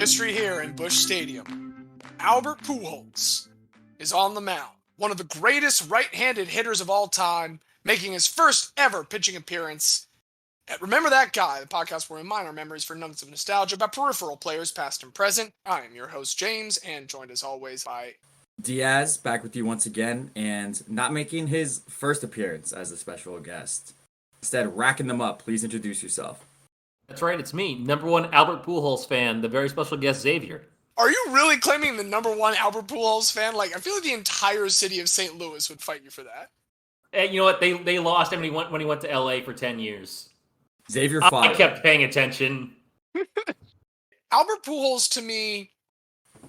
History here in Busch Stadium. Albert Pujols is on the mound. One of the greatest right-handed hitters of all time, making his first ever pitching appearance. Remember That Guy, the podcast where we mine our memories for nuggets of nostalgia about peripheral players past and present. I am your host, James, and joined as always by Diaz, back with you once again, and not making his first appearance as a special guest. Instead, racking them up. Please introduce yourself. That's right, it's me, number one Albert Pujols fan, the very special guest Xavier. Are you really claiming the number one Albert Pujols fan? I feel like the entire city of St. Louis would fight you for that. And you know what? They lost him when he went to LA for 10 years. Xavier I fought. kept paying attention. Albert Pujols, to me,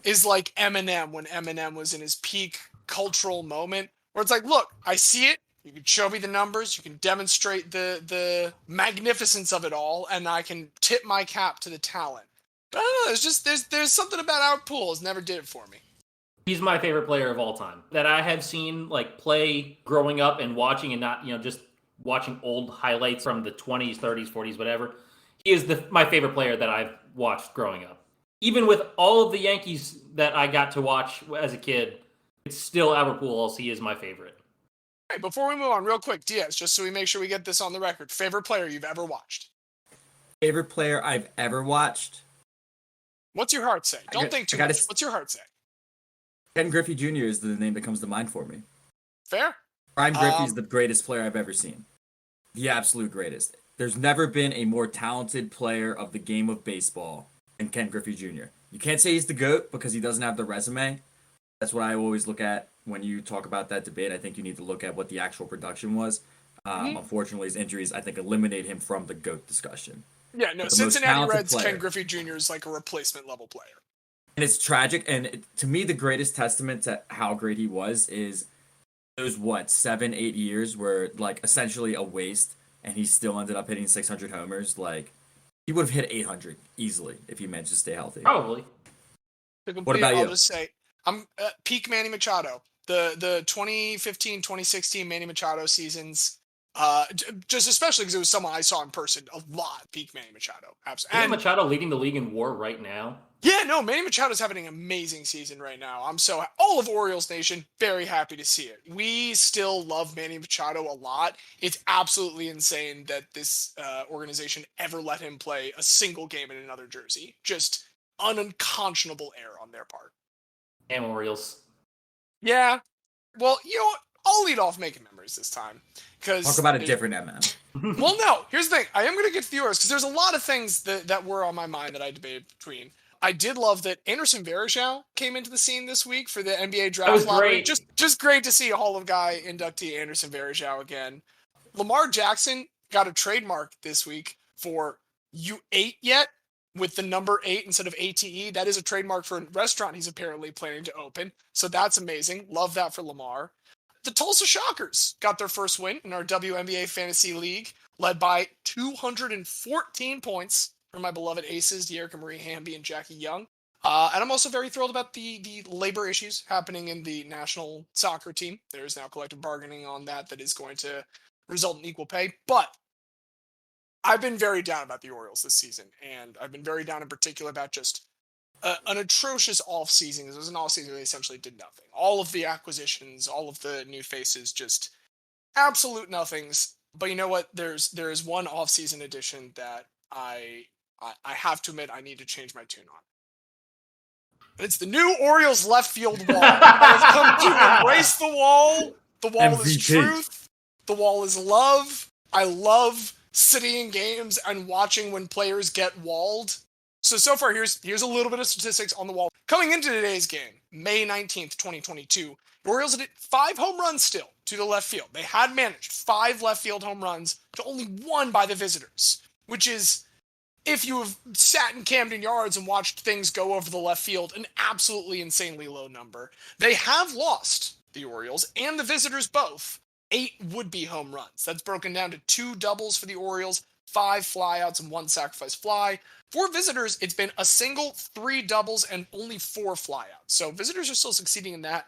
is like Eminem when Eminem was in his peak cultural moment, where it's like, look, I see it. You can show me the numbers. You can demonstrate the magnificence of it all, and I can tip my cap to the talent. But I don't know. There's something about Albert Pujols never did it for me. He's my favorite player of all time that I have seen play growing up and watching, and not just watching old highlights from the 20s, 30s, 40s, whatever. He is my favorite player that I've watched growing up. Even with all of the Yankees that I got to watch as a kid, it's still Albert Pujols. He is my favorite. All right, before we move on, real quick, Diaz, just so we make sure we get this on the record, favorite player you've ever watched? Favorite player I've ever watched? What's your heart say? Don't think too much. What's your heart say? Ken Griffey Jr. is the name that comes to mind for me. Fair. Brian Griffey's the greatest player I've ever seen. The absolute greatest. There's never been a more talented player of the game of baseball than Ken Griffey Jr. You can't say he's the GOAT because he doesn't have the resume. That's what I always look at when you talk about that debate. I think you need to look at what the actual production was. Unfortunately, his injuries, I think, eliminate him from the GOAT discussion. Yeah, no, Cincinnati Reds, Ken Griffey Jr. is like a replacement level player. And it's tragic. And to me, the greatest testament to how great he was is those, 7-8 years were essentially a waste. And he still ended up hitting 600 homers. He would have hit 800 easily if he managed to stay healthy. Probably. What about you? I'll just say, I'm peak Manny Machado. The 2015, 2016 Manny Machado seasons, just especially because it was someone I saw in person a lot. Peak Manny Machado, absolutely. Manny Machado leading the league in WAR right now. Yeah, no, Manny Machado's having an amazing season right now. All of Orioles Nation, very happy to see it. We still love Manny Machado a lot. It's absolutely insane that this organization ever let him play a single game in another jersey. Just an unconscionable error on their part. Damn Orioles. Yeah. Well, you know what? I'll lead off making memories this time. Talk about a different MM. Well, no. Here's the thing. I am going to get to yours because there's a lot of things that were on my mind that I debated between. I did love that Anderson Varejao came into the scene this week for the NBA draft. That was lottery. great. Just great to see Hall of Guy inductee Anderson Varejao again. Lamar Jackson got a trademark this week for "You ate yet?" with the number 8 instead of ATE. That is a trademark for a restaurant he's apparently planning to open. So that's amazing. Love that for Lamar. The Tulsa Shockers got their first win in our WNBA Fantasy League, led by 214 points from my beloved aces, De'Erica Marie Hamby and Jackie Young. And I'm also very thrilled about the labor issues happening in the national soccer team. There is now collective bargaining on that is going to result in equal pay. But I've been very down about the Orioles this season, and I've been very down in particular about just an atrocious offseason. It was an offseason where they essentially did nothing. All of the acquisitions, all of the new faces, just absolute nothings. But you know what? There is one offseason addition that I have to admit I need to change my tune on. And it's the new Orioles left field wall. I have come to embrace the wall. The wall MVP. is truth. The wall is love. I love sitting in games and watching when players get walled. So far, here's a little bit of statistics on the wall. Coming into today's game, May 19th, 2022, the Orioles had hit 5 home runs still to the left field. They had managed 5 left field home runs to only 1 by the visitors, which is, if you have sat in Camden Yards and watched things go over the left field, an absolutely insanely low number. They have lost, the Orioles and the visitors both, 8 would-be home runs. That's broken down to 2 doubles for the Orioles, 5 flyouts, and 1 sacrifice fly. For visitors, it's been a single, 3 doubles, and only 4 flyouts. So visitors are still succeeding in that.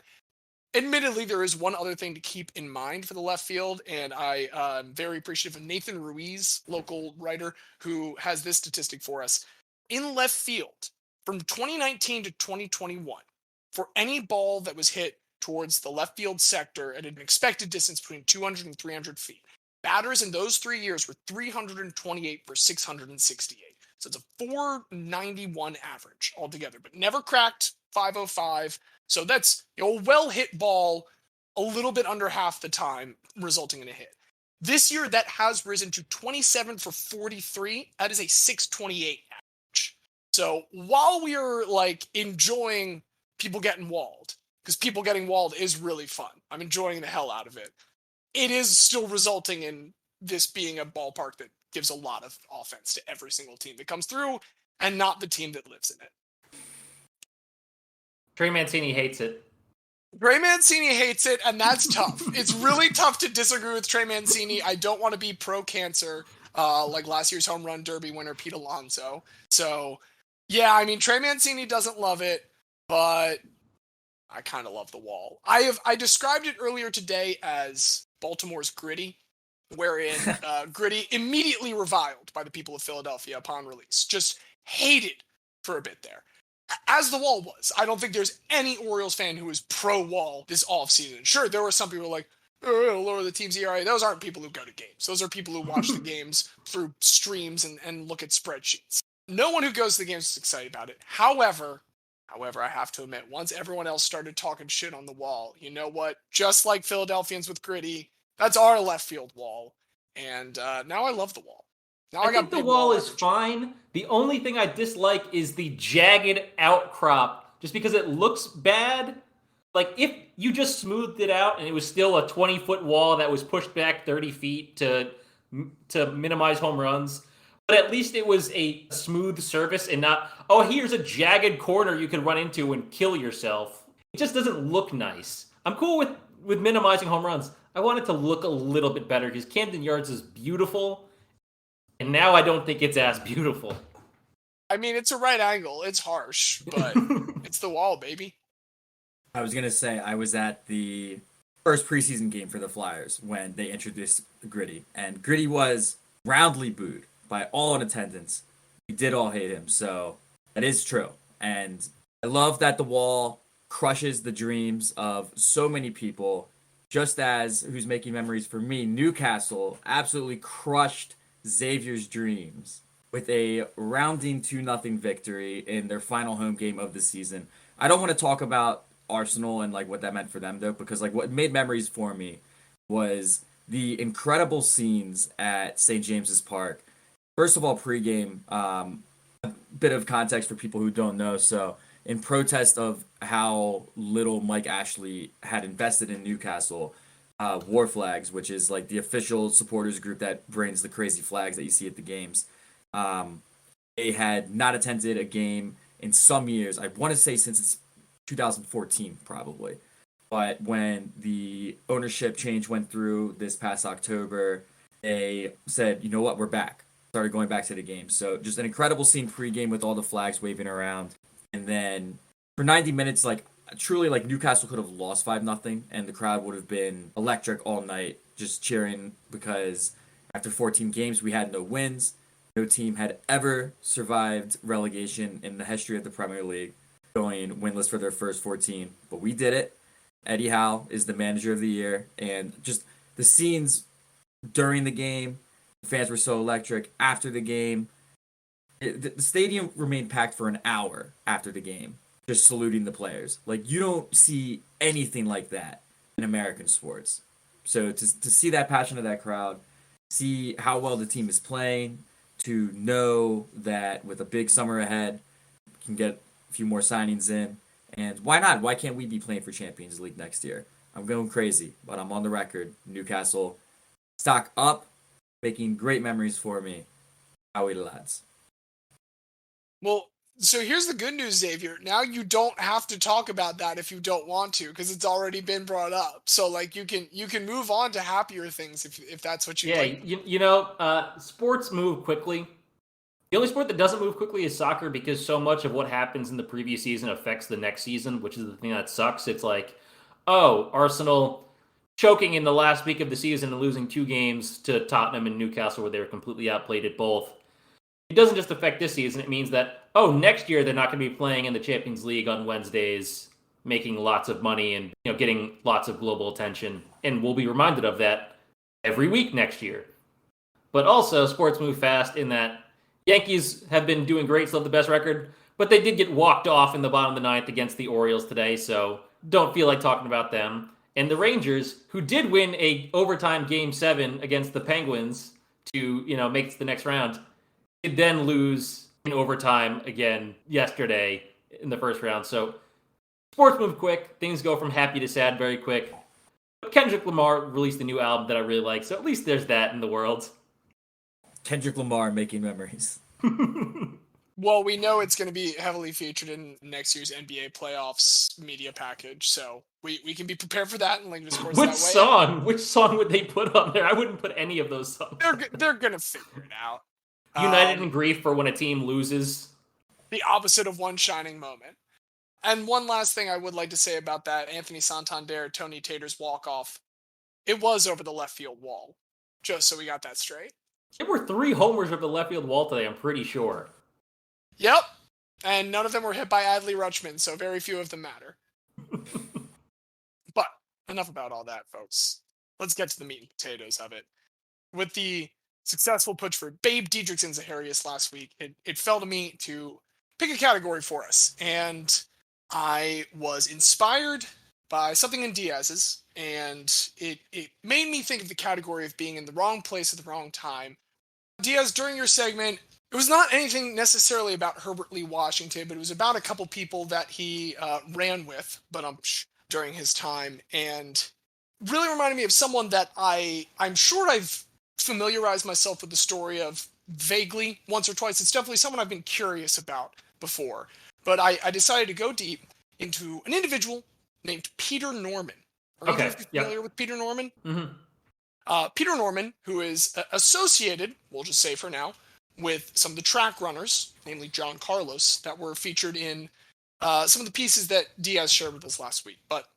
Admittedly, there is one other thing to keep in mind for the left field, and I am very appreciative of Nathan Ruiz, local writer, who has this statistic for us. In left field, from 2019 to 2021, for any ball that was hit towards the left field sector at an expected distance between 200 and 300 feet, batters in those 3 years were 328 for 668. So it's a 491 average altogether, but never cracked 505. So that's a well hit ball a little bit under half the time, resulting in a hit. This year, that has risen to 27 for 43. That is a 628 average. So while we are like enjoying people getting walled, because people getting walled is really fun, I'm enjoying the hell out of it. It is still resulting in this being a ballpark that gives a lot of offense to every single team that comes through, and not the team that lives in it. Trey Mancini hates it. Trey Mancini hates it, and that's tough. It's really tough to disagree with Trey Mancini. I don't want to be pro-cancer like last year's home run derby winner Pete Alonso. So, yeah, I mean, Trey Mancini doesn't love it, but I kind of love the wall. I described it earlier today as Baltimore's Gritty, wherein Gritty immediately reviled by the people of Philadelphia upon release. Just hated for a bit there. As the wall was. I don't think there's any Orioles fan who is pro-wall this offseason. Sure, there were some people like, oh, it'll lower the team's ERA. Those aren't people who go to games. Those are people who watch the games through streams and look at spreadsheets. No one who goes to the games is excited about it. However, I have to admit, once everyone else started talking shit on the wall, you know what? Just like Philadelphians with Gritty, that's our left field wall. And now I love the wall. Now I think the wall is fine. The only thing I dislike is the jagged outcrop, just because it looks bad. Like, if you just smoothed it out and it was still a 20-foot wall that was pushed back 30 feet to minimize home runs, but at least it was a smooth surface and not, oh, here's a jagged corner you could run into and kill yourself. It just doesn't look nice. I'm cool with minimizing home runs. I want it to look a little bit better because Camden Yards is beautiful. And now I don't think it's as beautiful. I mean, it's a right angle. It's harsh, but it's the wall, baby. I was going to say, I was at the first preseason game for the Flyers when they introduced Gritty. And Gritty was roundly booed by all in attendance. We did all hate him, so that is true. And I love that the wall crushes the dreams of so many people. Just as, who's making memories for me, Newcastle absolutely crushed Xavier's dreams with a rounding 2-0 victory in their final home game of the season. I don't want to talk about Arsenal and like what that meant for them though, because like what made memories for me was the incredible scenes at St. James's Park. First of all, pregame, a bit of context for people who don't know. So in protest of how little Mike Ashley had invested in Newcastle, War Flags, which is like the official supporters group that brings the crazy flags that you see at the games. They had not attended a game in some years. I want to say since it's 2014, probably. But when the ownership change went through this past October, they said, you know what, we're back. Started going back to the game. So just an incredible scene pregame with all the flags waving around. And then for 90 minutes, like, truly, like, Newcastle could have lost 5-0, and the crowd would have been electric all night, just cheering, because after 14 games, we had no wins. No team had ever survived relegation in the history of the Premier League, going winless for their first 14. But we did it. Eddie Howe is the manager of the year, and just the scenes during the game, fans were so electric. After the game, the stadium remained packed for an hour after the game, just saluting the players. Like, you don't see anything like that in American sports. So to see that passion of that crowd, see how well the team is playing, to know that with a big summer ahead, we can get a few more signings in. And why not? Why can't we be playing for Champions League next year? I'm going crazy, but I'm on the record. Newcastle, stock up, making great memories for me. Howie the lads. Well, so here's the good news, Xavier. Now you don't have to talk about that if you don't want to, because it's already been brought up. So like you can move on to happier things if that's what you like. Sports move quickly. The only sport that doesn't move quickly is soccer, because so much of what happens in the previous season affects the next season, which is the thing that sucks. It's like, oh, Arsenal choking in the last week of the season and losing 2 games to Tottenham and Newcastle, where they were completely outplayed at both. It doesn't just affect this season. It means that oh, next year they're not going to be playing in the Champions League on Wednesdays, making lots of money and getting lots of global attention, and we'll be reminded of that every week next year. But also, sports move fast in that Yankees have been doing great, still have the best record, but they did get walked off in the bottom of the ninth against the Orioles today, so don't feel like talking about them. And the Rangers, who did win a overtime Game 7 against the Penguins to, make it to the next round, did then lose in overtime again yesterday in the first round. So sports move quick. Things go from happy to sad very quick. But Kendrick Lamar released a new album that I really like, so at least there's that in the world. Kendrick Lamar making memories. Well, we know it's going to be heavily featured in next year's NBA playoffs media package, so we can be prepared for that and link to sports that way. Which song would they put on there? I wouldn't put any of those songs. They're going to figure it out. United in grief for when a team loses. The opposite of one shining moment. And one last thing I would like to say about that Anthony Santander, Tony Tater's walk-off. It was over the left field wall, just so we got that straight. There were 3 homers over the left field wall today, I'm pretty sure. Yep. And none of them were hit by Adley Rutschman, so very few of them matter. But enough about all that, folks. Let's get to the meat and potatoes of it. With the successful push for Babe Dietrichson Zaharias last week, it fell to me to pick a category for us. And I was inspired by something in Diaz's, and it made me think of the category of being in the wrong place at the wrong time. Diaz, during your segment, it was not anything necessarily about Herbert Lee Washington, but it was about a couple people that he ran with, during his time, and really reminded me of someone that I'm sure I've familiarized myself with the story of vaguely once or twice. It's definitely someone I've been curious about before, but I decided to go deep into an individual named Peter Norman. Are you familiar with Peter Norman? Mm-hmm. Peter Norman, who is associated, we'll just say for now, with some of the track runners, namely John Carlos, that were featured in some of the pieces that Diaz shared with us last week. But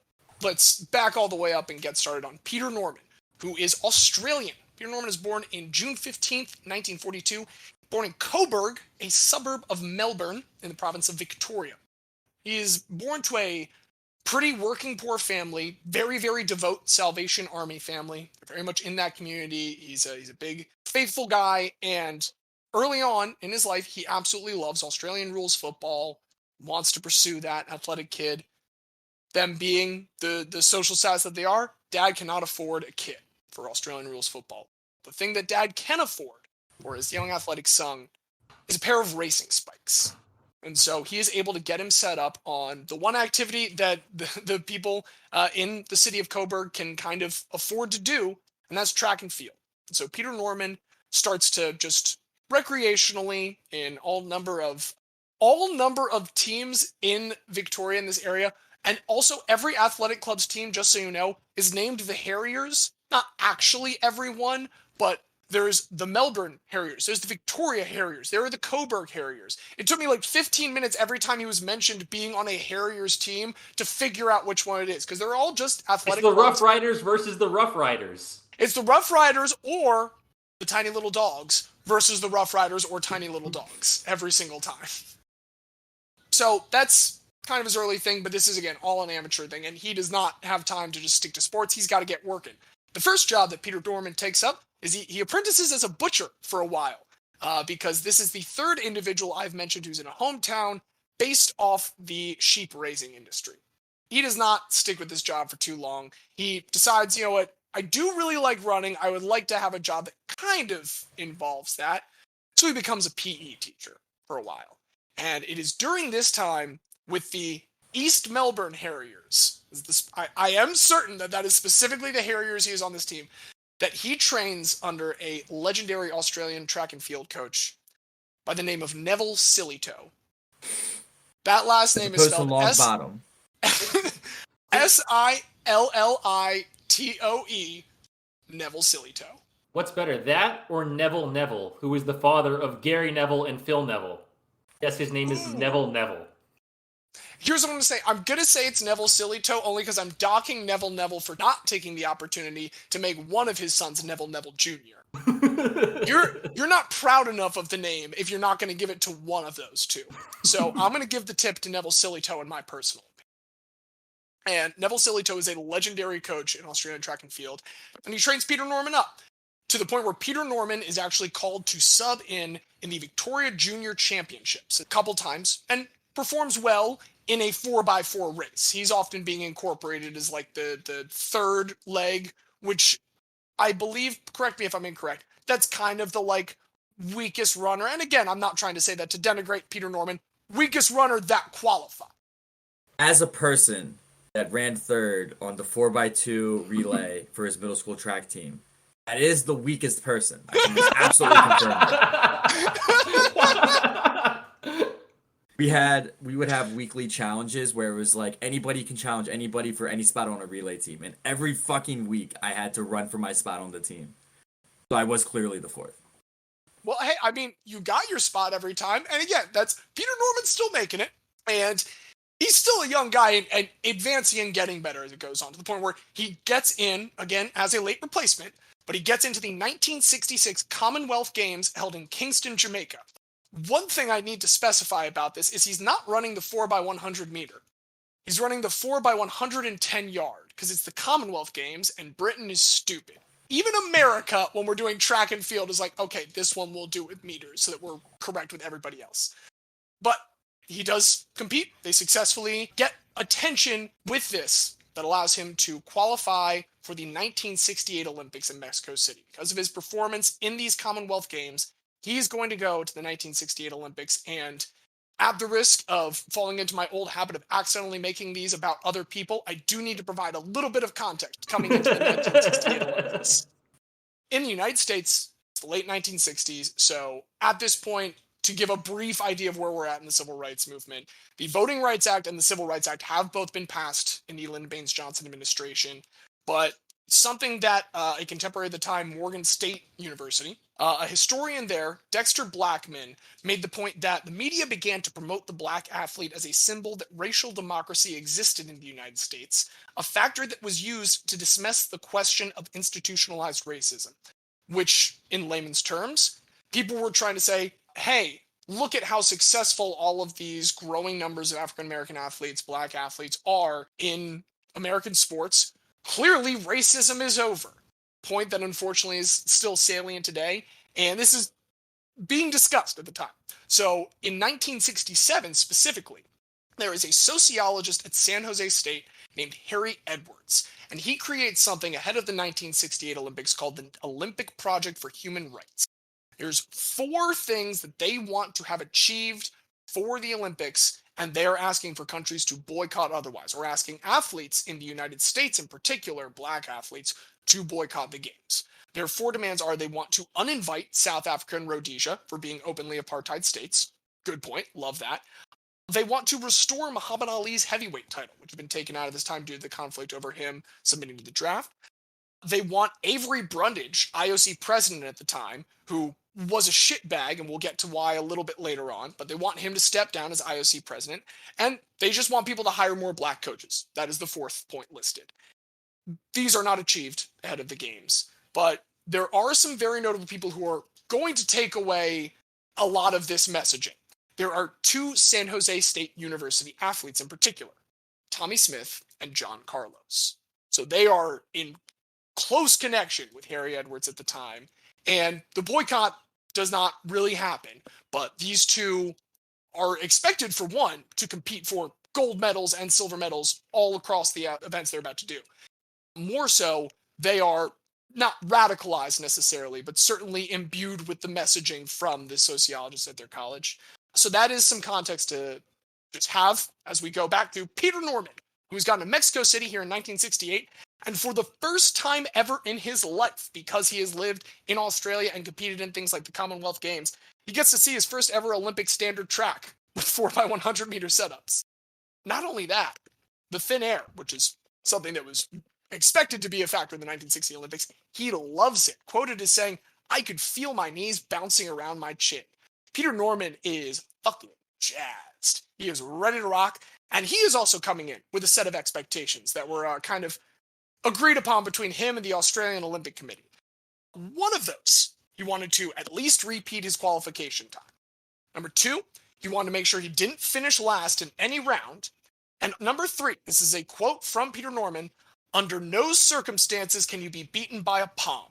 let's back all the way up and get started on Peter Norman, who is Australian. Peter Norman is born in June 15th, 1942, born in Coburg, a suburb of Melbourne in the province of Victoria. He is born to a pretty working poor family, very, very devout Salvation Army family, very much in that community. He's a big, faithful guy, and early on in his life, he absolutely loves Australian rules football, wants to pursue that athletic kid. Them being the social status that they are, Dad cannot afford a kit for Australian rules football. The thing that Dad can afford for his young athletic son is a pair of racing spikes. And so he is able to get him set up on the one activity that the people in the city of Coburg can kind of afford to do, and that's track and field. And so Peter Norman starts to just recreationally in all number of teams in Victoria in this area, and also every athletic club's team, just so you know, is named the Harriers. Not actually everyone, but there's the Melbourne Harriers, there's the Victoria Harriers, there are the Coburg Harriers. It took me like 15 minutes every time he was mentioned being on a Harriers team to figure out which one it is, because they're all just athletic. It's the Rough Riders versus the Rough Riders. It's the Rough Riders or the Tiny Little Dogs versus the Rough Riders or Tiny Little Dogs every single time. So that's kind of his early thing, but this is, again, all an amateur thing, and he does not have time to just stick to sports. He's got to get working. The first job that Peter Norman takes up is he apprentices as a butcher for a while, because this is the third individual I've mentioned who's in a hometown based off the sheep raising industry. He does not stick with this job for too long. He decides, you know what, I do really like running. I would like to have a job that kind of involves that. So he becomes a PE teacher for a while. And it is during this time with the East Melbourne Harriers, I am certain that is specifically the Harriers he is on this team, that he trains under a legendary Australian track and field coach by the name of Neville Sillytoe. That last name is spelled S-I-L-L-I-T-O-E, Neville Sillytoe. What's better, that or Neville, who is the father of Gary Neville and Phil Neville? Yes, his name is Neville. Here's what I'm going to say. I'm going to say it's Neville Sillytoe only because I'm docking Neville for not taking the opportunity to make one of his sons Neville Jr. You're not proud enough of the name if you're not going to give it to one of those two. So I'm going to give the tip to Neville Sillytoe in my personal opinion. And Neville Sillytoe is a legendary coach in Australian track and field, and he trains Peter Norman up to the point where Peter Norman is actually called to sub in the Victoria Junior Championships a couple times and performs well in a 4x4 race. He's often being incorporated as like the third leg, which I believe, correct me if I'm incorrect, that's kind of the like weakest runner. And again, I'm not trying to say that to denigrate Peter Norman, weakest runner that qualified. As a person that ran third on the 4x2 relay for his middle school track team, that is the weakest person. I can just absolutely confirm that. We would have weekly challenges where it was like anybody can challenge anybody for any spot on a relay team. And every fucking week I had to run for my spot on the team. So I was clearly the fourth. Well, hey, I mean, you got your spot every time. And again, that's Peter Norman's still making it. And he's still a young guy and advancing and getting better as it goes on, to the point where he gets in, again, as a late replacement, but he gets into the 1966 Commonwealth Games held in Kingston, Jamaica. One thing I need to specify about this is he's not running the 4x100 meter. He's running the 4x110 yard, because it's the Commonwealth Games, and Britain is stupid. Even America, when we're doing track and field, is like, okay, this one we'll do with meters so that we're correct with everybody else. But he does compete. They successfully get attention with this that allows him to qualify for the 1968 Olympics in Mexico City. Because of his performance in these Commonwealth Games, he's going to go to the 1968 Olympics, and at the risk of falling into my old habit of accidentally making these about other people, I do need to provide a little bit of context coming into the 1968 Olympics. In the United States, it's the late 1960s, so at this point, to give a brief idea of where we're at in the civil rights movement, the Voting Rights Act and the Civil Rights Act have both been passed in the Lyndon Baines Johnson administration, but something that a contemporary at the time, Morgan State University, a historian there, Dexter Blackman, made the point that the media began to promote the black athlete as a symbol that racial democracy existed in the United States, a factor that was used to dismiss the question of institutionalized racism, which, in layman's terms, people were trying to say, hey, look at how successful all of these growing numbers of African-American athletes, black athletes, are in American sports. Clearly, racism is over. Point that unfortunately is still salient today, and this is being discussed at the time. So, in 1967 specifically, there is a sociologist at San Jose State named Harry Edwards, and he creates something ahead of the 1968 Olympics called the Olympic Project for Human Rights. There's 4 things that they want to have achieved for the Olympics, and they're asking for countries to boycott otherwise, or asking athletes in the United States in particular, black athletes, to boycott the games. Their 4 demands are: they want to uninvite South Africa and Rhodesia for being openly apartheid states. Good point, love that. They want to restore Muhammad Ali's heavyweight title, which had been taken out of this time due to the conflict over him submitting to the draft. They want Avery Brundage, IOC president at the time, who was a shitbag, and we'll get to why a little bit later on, but they want him to step down as IOC president, and they just want people to hire more black coaches. That is the 4th point listed. These are not achieved ahead of the games, but there are some very notable people who are going to take away a lot of this messaging. There are 2 San Jose State University athletes in particular, Tommy Smith and John Carlos. So they are in close connection with Harry Edwards at the time, and the boycott does not really happen, but these 2 are expected, for one, to compete for gold medals and silver medals all across the events they're about to do. More so, they are not radicalized necessarily, but certainly imbued with the messaging from the sociologists at their college. So that is some context to just have as we go back to Peter Norman, who's gotten to Mexico City here in 1968, and for the first time ever in his life, because he has lived in Australia and competed in things like the Commonwealth Games, he gets to see his first ever Olympic standard track with 4x100 meter setups. Not only that, the thin air, which is something that was expected to be a factor in the 1960 Olympics, he loves it. Quoted as saying, "I could feel my knees bouncing around my chin." Peter Norman is fucking jazzed. He is ready to rock. And he is also coming in with a set of expectations that were kind of agreed upon between him and the Australian Olympic Committee. One of those, he wanted to at least repeat his qualification time. Number 2, he wanted to make sure he didn't finish last in any round. And number 3, this is a quote from Peter Norman, under no circumstances can you be beaten by a palm.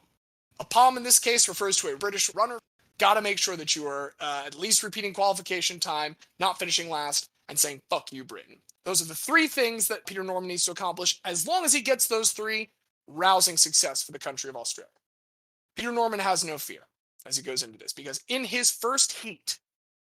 A palm in this case refers to a British runner. Got to make sure that you are at least repeating qualification time, not finishing last, and saying, fuck you, Britain. Those are the 3 things that Peter Norman needs to accomplish. As long as he gets those 3, rousing success for the country of Australia. Peter Norman has no fear as he goes into this, because in his first heat,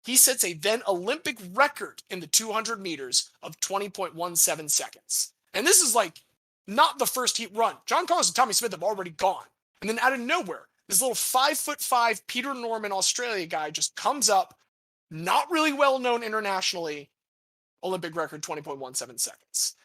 he sets a then Olympic record in the 200 meters of 20.17 seconds. And this is like not the first heat run. John Carlos and Tommy Smith have already gone. And then out of nowhere, this little 5'5" Peter Norman Australia guy just comes up, not really well known internationally, Olympic record 20.17 seconds.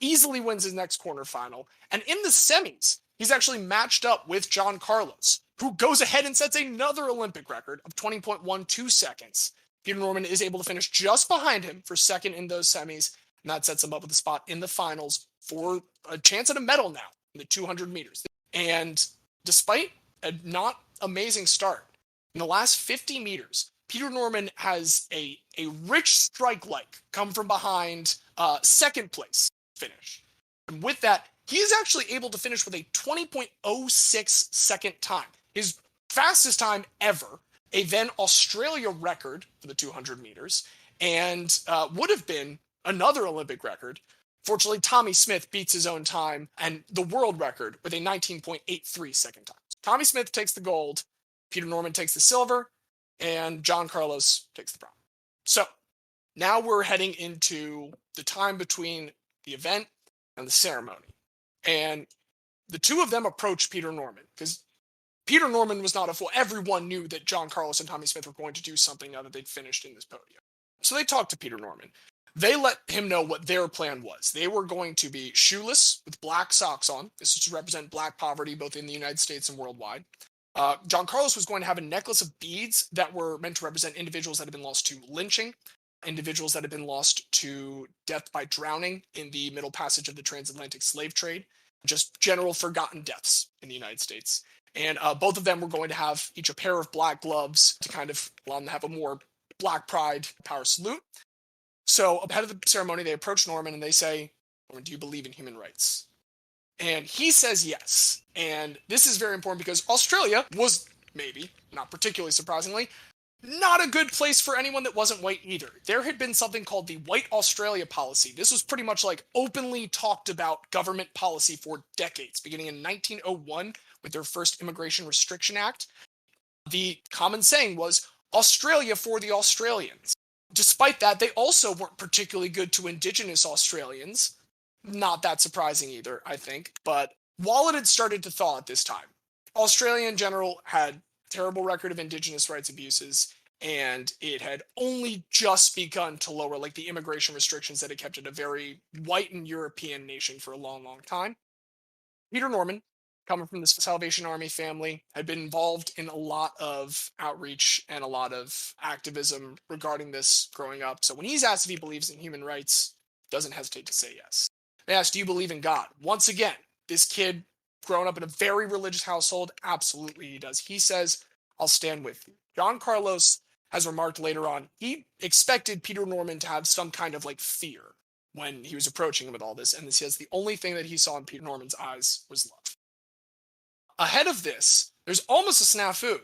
Easily wins his next quarterfinal. And in the semis, he's actually matched up with John Carlos, who goes ahead and sets another Olympic record of 20.12 seconds. Peter Norman is able to finish just behind him for second in those semis, and that sets him up with a spot in the finals for a chance at a medal now in the 200 meters. And despite a not amazing start, in the last 50 meters, Peter Norman has a rich strike-like come from behind second place finish. And with that, he is actually able to finish with a 20.06 second time. His fastest time ever, a then Australia record for the 200 meters, and would have been another Olympic record. Fortunately, Tommy Smith beats his own time and the world record with a 19.83 second time. Tommy Smith takes the gold, Peter Norman takes the silver, and John Carlos takes the bronze. So now we're heading into the time between the event and the ceremony. And the two of them approach Peter Norman because Peter Norman was not a fool. Everyone knew that John Carlos and Tommy Smith were going to do something now that they'd finished in this podium. So they talked to Peter Norman. They let him know what their plan was. They were going to be shoeless with black socks on. This was to represent black poverty both in the United States and worldwide. John Carlos was going to have a necklace of beads that were meant to represent individuals that had been lost to lynching, individuals that had been lost to death by drowning in the middle passage of the transatlantic slave trade, just general forgotten deaths in the United States. And both of them were going to have each a pair of black gloves to kind of allow them to have a more black pride power salute. So ahead of the ceremony, they approach Norman and they say, Norman, do you believe in human rights? And he says yes. And this is very important because Australia was, maybe, not particularly surprisingly, not a good place for anyone that wasn't white either. There had been something called the White Australia Policy. This was pretty much like openly talked about government policy for decades, beginning in 1901 with their first Immigration Restriction Act. The common saying was, Australia for the Australians. Despite that, they also weren't particularly good to Indigenous Australians. Not that surprising either, I think. But while it had started to thaw at this time, Australia in general had a terrible record of Indigenous rights abuses, and it had only just begun to lower like the immigration restrictions that had kept it a very white and European nation for a long, long time. Peter Norman, coming from the Salvation Army family, had been involved in a lot of outreach and a lot of activism regarding this growing up. So when he's asked if he believes in human rights, doesn't hesitate to say yes. They asked, do you believe in God? Once again, this kid grown up in a very religious household, absolutely he does. He says, I'll stand with you. John Carlos has remarked later on, he expected Peter Norman to have some kind of like fear when he was approaching him with all this. And he says the only thing that he saw in Peter Norman's eyes was love. Ahead of this, there's almost a snafu.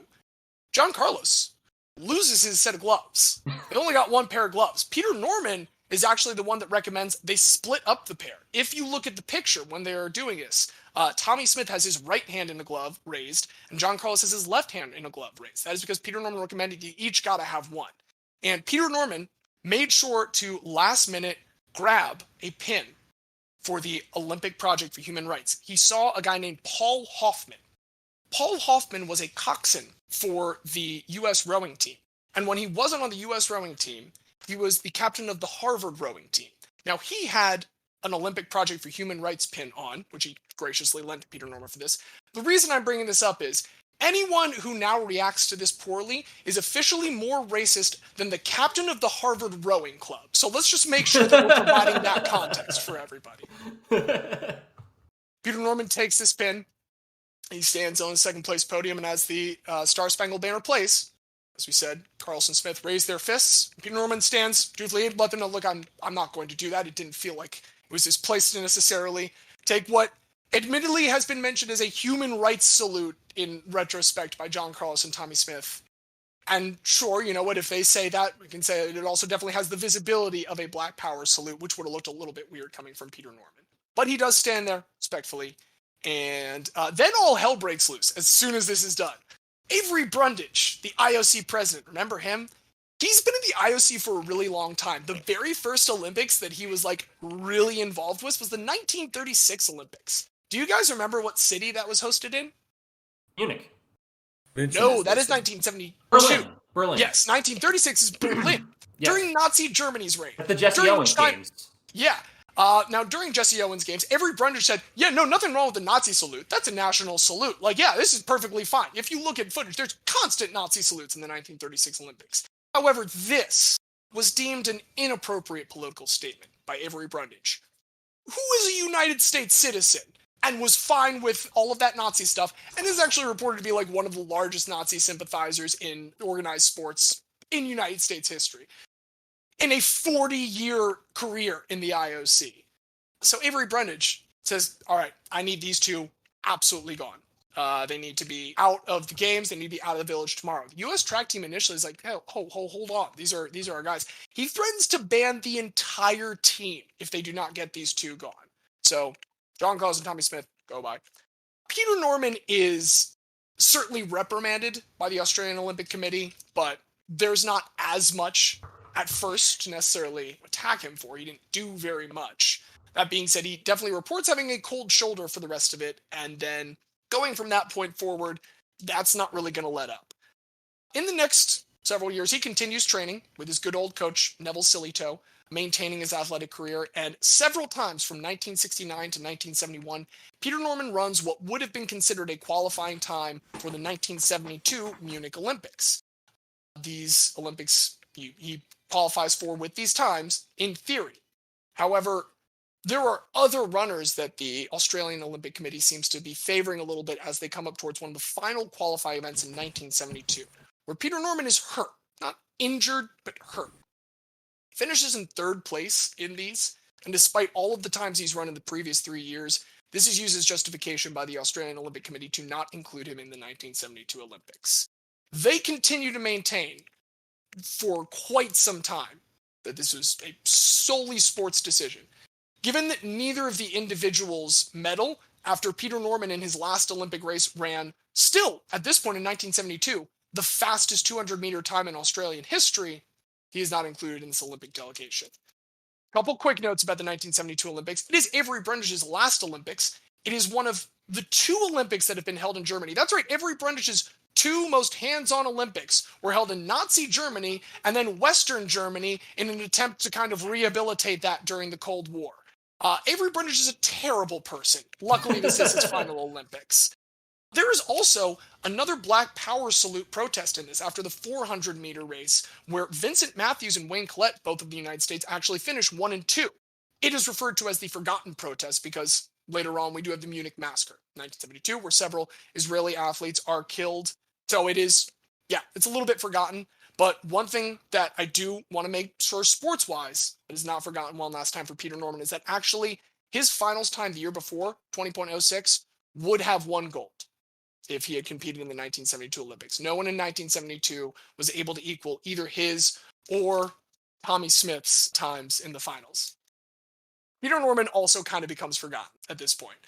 John Carlos loses his set of gloves. They only got one pair of gloves. Peter Norman is actually the one that recommends they split up the pair. If you look at the picture when they're doing this, Tommy Smith has his right hand in a glove raised, and John Carlos has his left hand in a glove raised. That is because Peter Norman recommended you each got to have one. And Peter Norman made sure to last minute grab a pin for the Olympic Project for Human Rights. He saw a guy named Paul Hoffman. Paul Hoffman was a coxswain for the U.S. rowing team. And when he wasn't on the U.S. rowing team, he was the captain of the Harvard rowing team. Now, he had an Olympic Project for Human Rights pin on, which he graciously lent to Peter Norman for this. The reason I'm bringing this up is Anyone who now reacts to this poorly is officially more racist than the captain of the Harvard rowing club. So let's just make sure that we're providing that context for everybody. Peter Norman takes this pin. He stands on the second place podium, and as the Star Spangled Banner plays, as we said, Carlson Smith raised their fists. Peter Norman stands dutifully, let them know, look, I'm not going to do that. It didn't feel like it was his place to necessarily take what admittedly has been mentioned as a human rights salute in retrospect by John Carlos and Tommy Smith. And sure, you know what, if they say that, we can say it also definitely has the visibility of a Black Power salute, which would have looked a little bit weird coming from Peter Norman. But he does stand there respectfully. And then all hell breaks loose as soon as this is done. Avery Brundage, the IOC president, remember him? He's been in the IOC for a really long time. The very first Olympics that he was like really involved with was the 1936 Olympics. Do you guys remember what city that was hosted in? Munich. No, that is 1972. Berlin. Yes, 1936 is Berlin. Yes. During Nazi Germany's reign. At the Jesse Owens games. Yeah. Now, during Jesse Owens' games, Avery Brundage said, yeah, no, nothing wrong with the Nazi salute. That's a national salute. Like, yeah, this is perfectly fine. If you look at footage, there's constant Nazi salutes in the 1936 Olympics. However, this was deemed an inappropriate political statement by Avery Brundage, who is a United States citizen and was fine with all of that Nazi stuff, and is actually reported to be like one of the largest Nazi sympathizers in organized sports in United States history. In a 40-year career in the IOC. So Avery Brundage says, all right, I need these two absolutely gone. They need to be out of the games. They need to be out of the village tomorrow. The U.S. track team initially is like, hey, hold on. These are our guys. He threatens to ban the entire team if they do not get these two gone. So John Carlos and Tommy Smith go by. Peter Norman is certainly reprimanded by the Australian Olympic Committee, but there's not as much at first to necessarily attack him for. He didn't do very much. That being said, he definitely reports having a cold shoulder for the rest of it, and then going from that point forward, that's not really going to let up. In the next several years, he continues training with his good old coach, Neville Sillytoe, maintaining his athletic career, and several times from 1969 to 1971, Peter Norman runs what would have been considered a qualifying time for the 1972 Munich Olympics. These Olympics he qualifies for with these times in theory. However, there are other runners that the Australian Olympic Committee seems to be favoring a little bit as they come up towards one of the final qualifying events in 1972, where Peter Norman is hurt, not injured, but hurt. He finishes in third place in these, and despite all of the times he's run in the previous 3 years, this is used as justification by the Australian Olympic Committee to not include him in the 1972 Olympics. They continue to maintain for quite some time that this was a solely sports decision. Given that neither of the individuals medal after Peter Norman in his last Olympic race ran, still at this point in 1972, the fastest 200-meter time in Australian history, he is not included in this Olympic delegation. Couple quick notes about the 1972 Olympics. It is Avery Brundage's last Olympics. It is one of the 2 Olympics that have been held in Germany. That's right, Avery Brundage's 2 most hands-on Olympics were held in Nazi Germany and then Western Germany in an attempt to kind of rehabilitate that during the Cold War. Avery Brundage is a terrible person. Luckily, this is his final Olympics. There is also another Black Power salute protest in this after the 400-meter race, where Vincent Matthews and Wayne Collette, both of the United States, actually finished 1 and 2. It is referred to as the Forgotten Protest because later on we do have the Munich Massacre, 1972, where several Israeli athletes are killed. So it is, it's a little bit forgotten. But one thing that I do want to make sure sports-wise that is not forgotten one last time for Peter Norman is that actually his finals time the year before, 20.06, would have won gold if he had competed in the 1972 Olympics. No one in 1972 was able to equal either his or Tommy Smith's times in the finals. Peter Norman also kind of becomes forgotten at this point.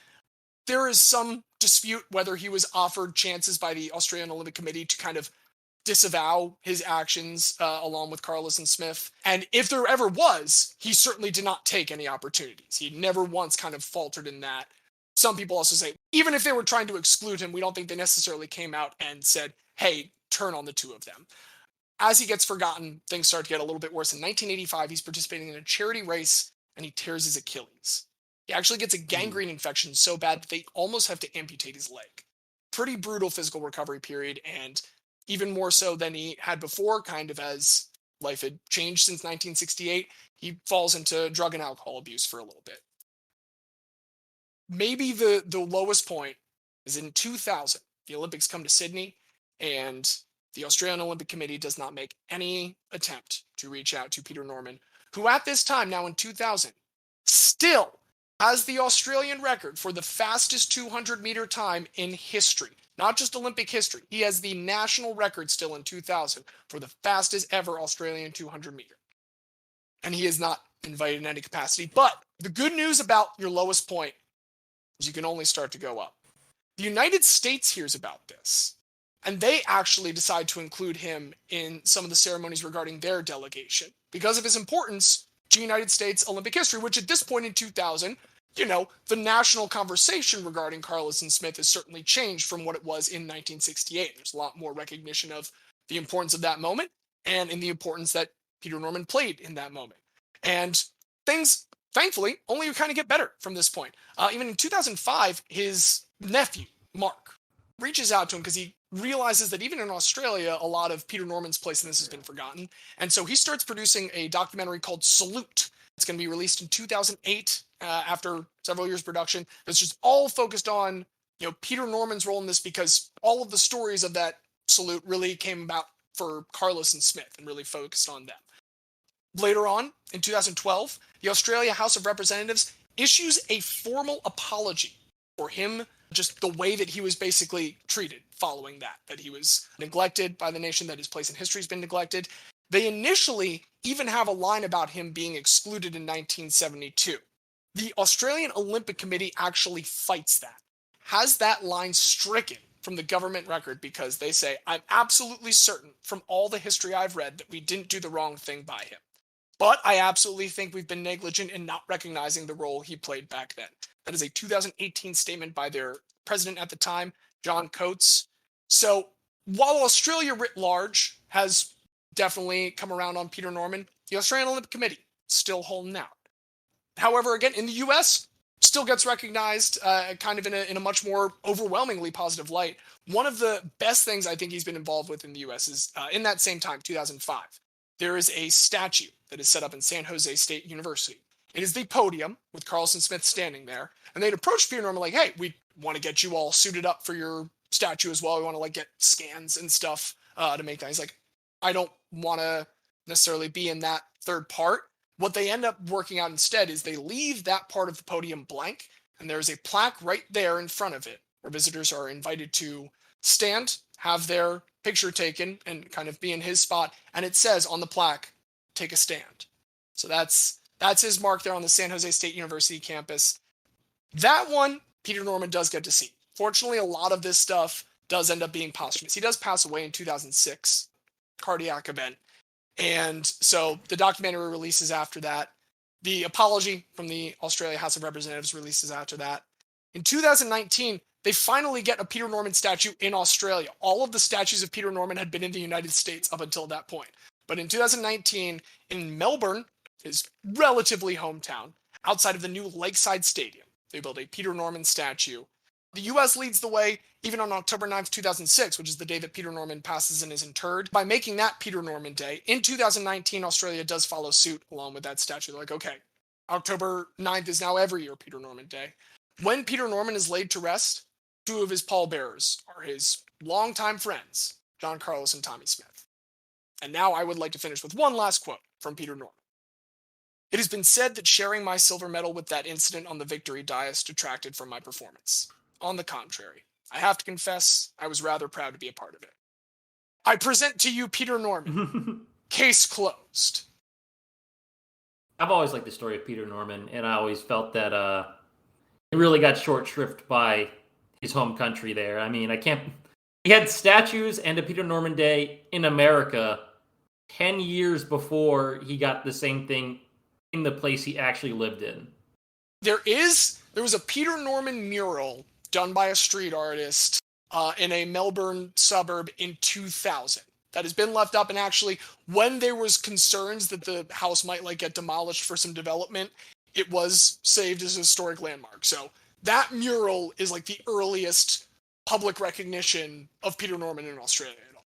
There is some dispute whether he was offered chances by the Australian Olympic Committee to kind of disavow his actions along with Carlos and Smith. And if there ever was, he certainly did not take any opportunities. He never once kind of faltered in that. Some people also say, even if they were trying to exclude him, we don't think they necessarily came out and said, hey, turn on the 2 of them. As he gets forgotten, things start to get a little bit worse. In 1985, he's participating in a charity race and he tears his Achilles. He actually gets a gangrene infection so bad that they almost have to amputate his leg. pretty brutal physical recovery period, and even more so than he had before, kind of as life had changed since 1968, he falls into drug and alcohol abuse for a little bit. Maybe the lowest point is in 2000. The Olympics come to Sydney, and the Australian Olympic Committee does not make any attempt to reach out to Peter Norman, who at this time, now in 2000, still has the Australian record for the fastest 200-meter time in history. Not just Olympic history. He has the national record still in 2000 for the fastest ever Australian 200-meter. And he is not invited in any capacity. But the good news about your lowest point is you can only start to go up. The United States hears about this, and they actually decide to include him in some of the ceremonies regarding their delegation because of his importance to United States Olympic history, which at this point in 2000, the national conversation regarding Carlos and Smith has certainly changed from what it was in 1968. There's a lot more recognition of the importance of that moment and in the importance that Peter Norman played in that moment. And things, thankfully, only kind of get better from this point. Even in 2005, his nephew, Mark, reaches out to him because he realizes that even in Australia, a lot of Peter Norman's place in this has been forgotten. And so he starts producing a documentary called Salute. It's going to be released in 2008 after several years of production. It's just all focused on Peter Norman's role in this because all of the stories of that Salute really came about for Carlos and Smith and really focused on them. Later on, in 2012, the Australia House of Representatives issues a formal apology for him, just the way that he was basically treated following that he was neglected by the nation, that his place in history has been neglected. They initially even have a line about him being excluded in 1972. The Australian Olympic Committee actually fights that, has that line stricken from the government record because they say, I'm absolutely certain from all the history I've read that we didn't do the wrong thing by him. But I absolutely think we've been negligent in not recognizing the role he played back then. That is a 2018 statement by their president at the time, John Coates. So while Australia writ large has definitely come around on Peter Norman, the Australian Olympic Committee still holding out. However, again, in the U.S., still gets recognized kind of in a much more overwhelmingly positive light. One of the best things I think he's been involved with in the U.S. is in that same time, 2005, there is a statue that is set up in San Jose State University. It is the podium with Carlson Smith standing there. And they'd approached Peter Norman like, hey, we want to get you all suited up for your statue as well. We want to get scans and stuff to make that. He's like, I don't want to necessarily be in that third part. What they end up working out instead is they leave that part of the podium blank, and there's a plaque right there in front of it where visitors are invited to stand, have their picture taken, and kind of be in his spot. And it says on the plaque, take a stand. So that's his mark there on the San Jose State University campus. That one, Peter Norman does get to see. Fortunately, a lot of this stuff does end up being posthumous. He does pass away in 2006, cardiac event. And so the documentary releases after that. The apology from the Australia House of Representatives releases after that. In 2019, they finally get a Peter Norman statue in Australia. All of the statues of Peter Norman had been in the United States up until that point. But in 2019, in Melbourne, his relatively hometown, outside of the new Lakeside Stadium, they built a Peter Norman statue. The U.S. leads the way even on October 9th, 2006, which is the day that Peter Norman passes and is interred, by making that Peter Norman Day. In 2019, Australia does follow suit along with that statue. They're like, okay, October 9th is now every year Peter Norman Day. When Peter Norman is laid to rest, two of his pallbearers are his longtime friends, John Carlos and Tommy Smith. And now I would like to finish with one last quote from Peter Norman. It has been said that sharing my silver medal with that incident on the victory dais detracted from my performance. On the contrary, I have to confess, I was rather proud to be a part of it. I present to you Peter Norman. Case closed. I've always liked the story of Peter Norman, and I always felt that he really got short shrift by his home country there. I mean, he had statues and a Peter Norman Day in America 10 years before he got the same thing in the place he actually lived in. There was a Peter Norman mural done by a street artist in a Melbourne suburb in 2000 that has been left up, and actually when there was concerns that the house might get demolished for some development, it was saved as a historic landmark. So that mural is the earliest public recognition of Peter Norman in Australia at all.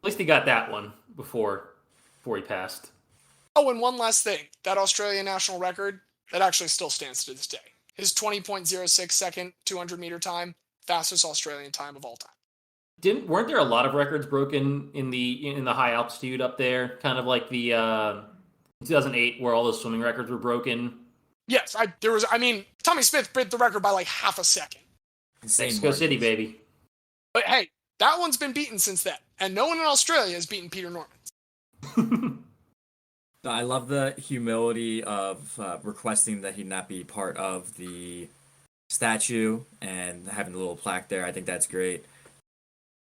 At least he got that one before he passed. Oh, and one last thing. That Australian national record, that actually still stands to this day. His 20.06 second 200-meter time, fastest Australian time of all time. Weren't there a lot of records broken in the high altitude up there? Kind of like the 2008 where all those swimming records were broken. Yes, Tommy Smith broke the record by like half a second. Mexico City, baby. But hey, that one's been beaten since then, and no one in Australia has beaten Peter Norman. I love the humility of requesting that he not be part of the statue and having a little plaque there. I think that's great.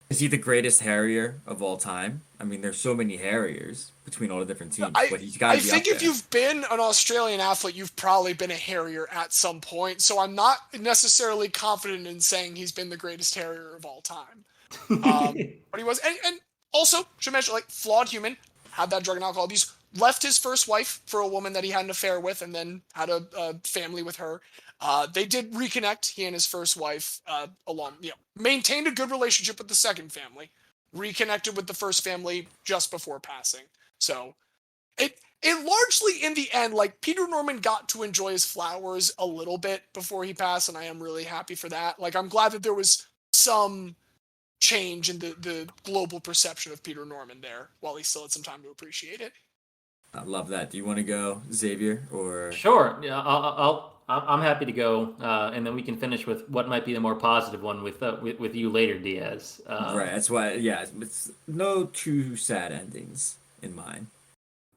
Is he the greatest Harrier of all time? I mean, there's so many Harriers between all the different teams, but he's got to be up there. I think if you've been an Australian athlete, you've probably been a Harrier at some point, so I'm not necessarily confident in saying he's been the greatest Harrier of all time. But he was, and also, should mention, like, flawed human, had that drug and alcohol abuse, left his first wife for a woman that he had an affair with, and then had a family with her. They did reconnect, he and his first wife, maintained a good relationship with the second family, reconnected with the first family just before passing. So it largely, in the end, like, Peter Norman got to enjoy his flowers a little bit before he passed, and I am really happy for that. Like, I'm glad that there was some change in the global perception of Peter Norman there while he still had some time to appreciate it. I love that. Do you want to go, Xavier, or? Sure. Yeah, I'm happy to go, and then we can finish with what might be the more positive one with you later, Diaz. Right. That's why. Yeah. It's no too sad endings in mine.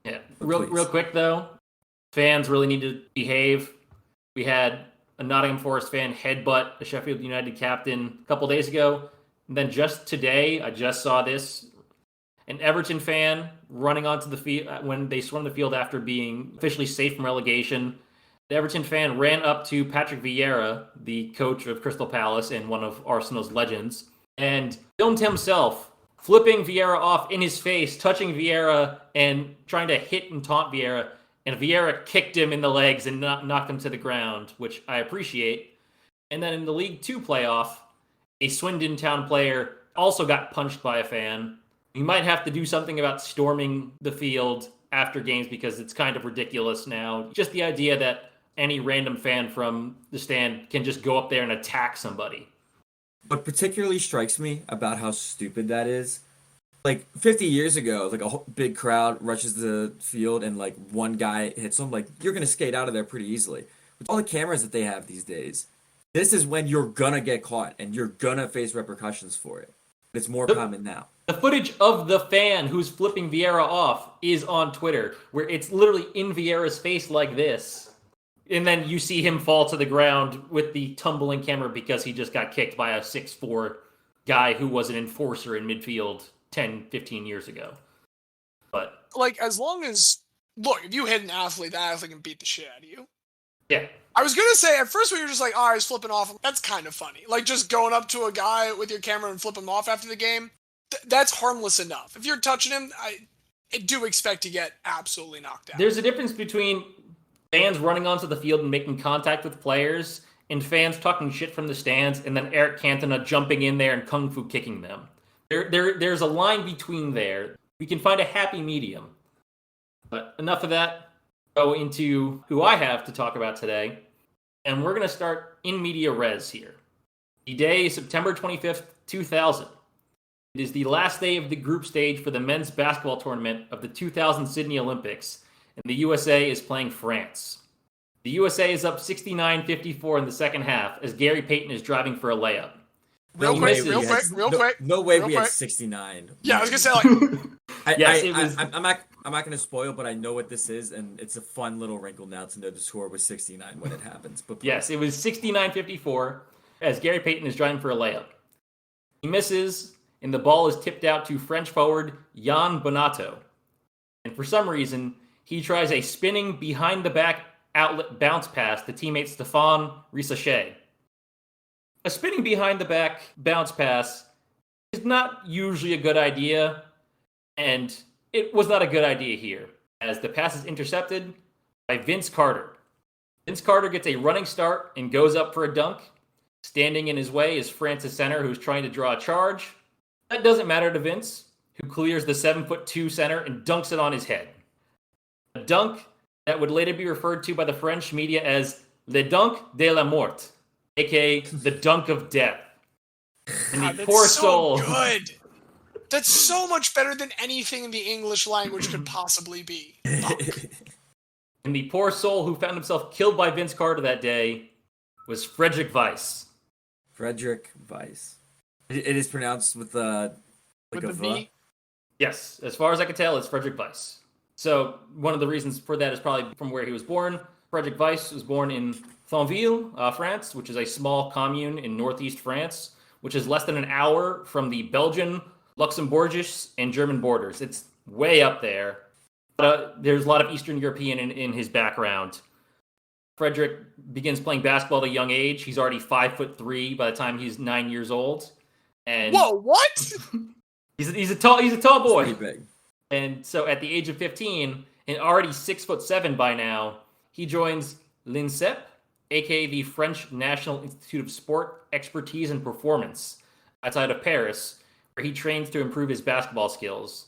Yeah. Real quick though, fans really need to behave. We had a Nottingham Forest fan headbutt a Sheffield United captain a couple days ago, and then just today, I just saw this. An Everton fan running onto the field when they swarmed the field after being officially safe from relegation. The Everton fan ran up to Patrick Vieira, the coach of Crystal Palace and one of Arsenal's legends, and filmed himself flipping Vieira off in his face, touching Vieira and trying to hit and taunt Vieira. And Vieira kicked him in the legs and knocked him to the ground, which I appreciate. And then in the League Two playoff, a Swindon Town player also got punched by a fan. You might have to do something about storming the field after games because it's kind of ridiculous now. Just the idea that any random fan from the stand can just go up there and attack somebody. What particularly strikes me about how stupid that is, like 50 years ago, like a big crowd rushes the field and like one guy hits them, like you're going to skate out of there pretty easily. With all the cameras that they have these days, this is when you're going to get caught and you're going to face repercussions for it. It's more common now. The footage of the fan who's flipping Vieira off is on Twitter, where it's literally in Vieira's face like this. And then you see him fall to the ground with the tumbling camera because he just got kicked by a 6'4" guy who was an enforcer in midfield 10, 15 years ago. But like, as long as, look, if you hit an athlete, that athlete can beat the shit out of you. Yeah. I was going to say, at first when you're just like, oh, he's flipping off, that's kind of funny. Like, just going up to a guy with your camera and flipping him off after the game, that's harmless enough. If you're touching him, I do expect to get absolutely knocked out. There's a difference between fans running onto the field and making contact with players and fans talking shit from the stands and then Eric Cantona jumping in there and kung fu kicking them. There's a line between there. We can find a happy medium. But enough of that. Go into who I have to talk about today. And we're going to start in media res here. The day is September 25th, 2000. It is the last day of the group stage for the men's basketball tournament of the 2000 Sydney Olympics, and the USA is playing France. The USA is up 69-54 in the second half as Gary Payton is driving for a layup. Real quick. No way we had 69. Yeah, I was going to say, like... I'm not going to spoil, but I know what this is, and it's a fun little wrinkle now to know the score was 69 when it happens. But yes, it was 69-54 as Gary Payton is driving for a layup. He misses, and the ball is tipped out to French forward Jan Bonato. And for some reason, he tries a spinning behind-the-back outlet bounce pass to teammate Stéphane Rissachet. A spinning behind-the-back bounce pass is not usually a good idea, and it was not a good idea here, as the pass is intercepted by Vince Carter. Vince Carter gets a running start and goes up for a dunk, Standing in his way is France's center, who's trying to draw a charge. That doesn't matter to Vince, who clears the 7'2" center and dunks it on his head. A dunk that would later be referred to by the French media as Le Dunk de la Mort, aka the dunk of death. And God, the poor that's so soul. good. That's so much better than anything in the English language could possibly be. Fuck. And the poor soul who found himself killed by Vince Carter that day was Frederic Weiss. Frederic Weiss. It is pronounced with like With a the V. V? Yes, as far as I can tell, it's Frederic Weiss. So one of the reasons for that is probably from where he was born. Frederic Weiss was born in Thionville, France, which is a small commune in northeast France, which is less than an hour from the Belgian, Luxembourgish, and German borders. It's way up there. But, there's a lot of Eastern European in his background. Frederic begins playing basketball at a young age. He's already 5'3" by the time he's 9 years old. And Whoa, what? he's a tall boy. Pretty big. And so at the age of 15, and already 6'7" by now, he joins l'INSEP, aka the French National Institute of Sport Expertise and Performance, outside of Paris, where he trains to improve his basketball skills.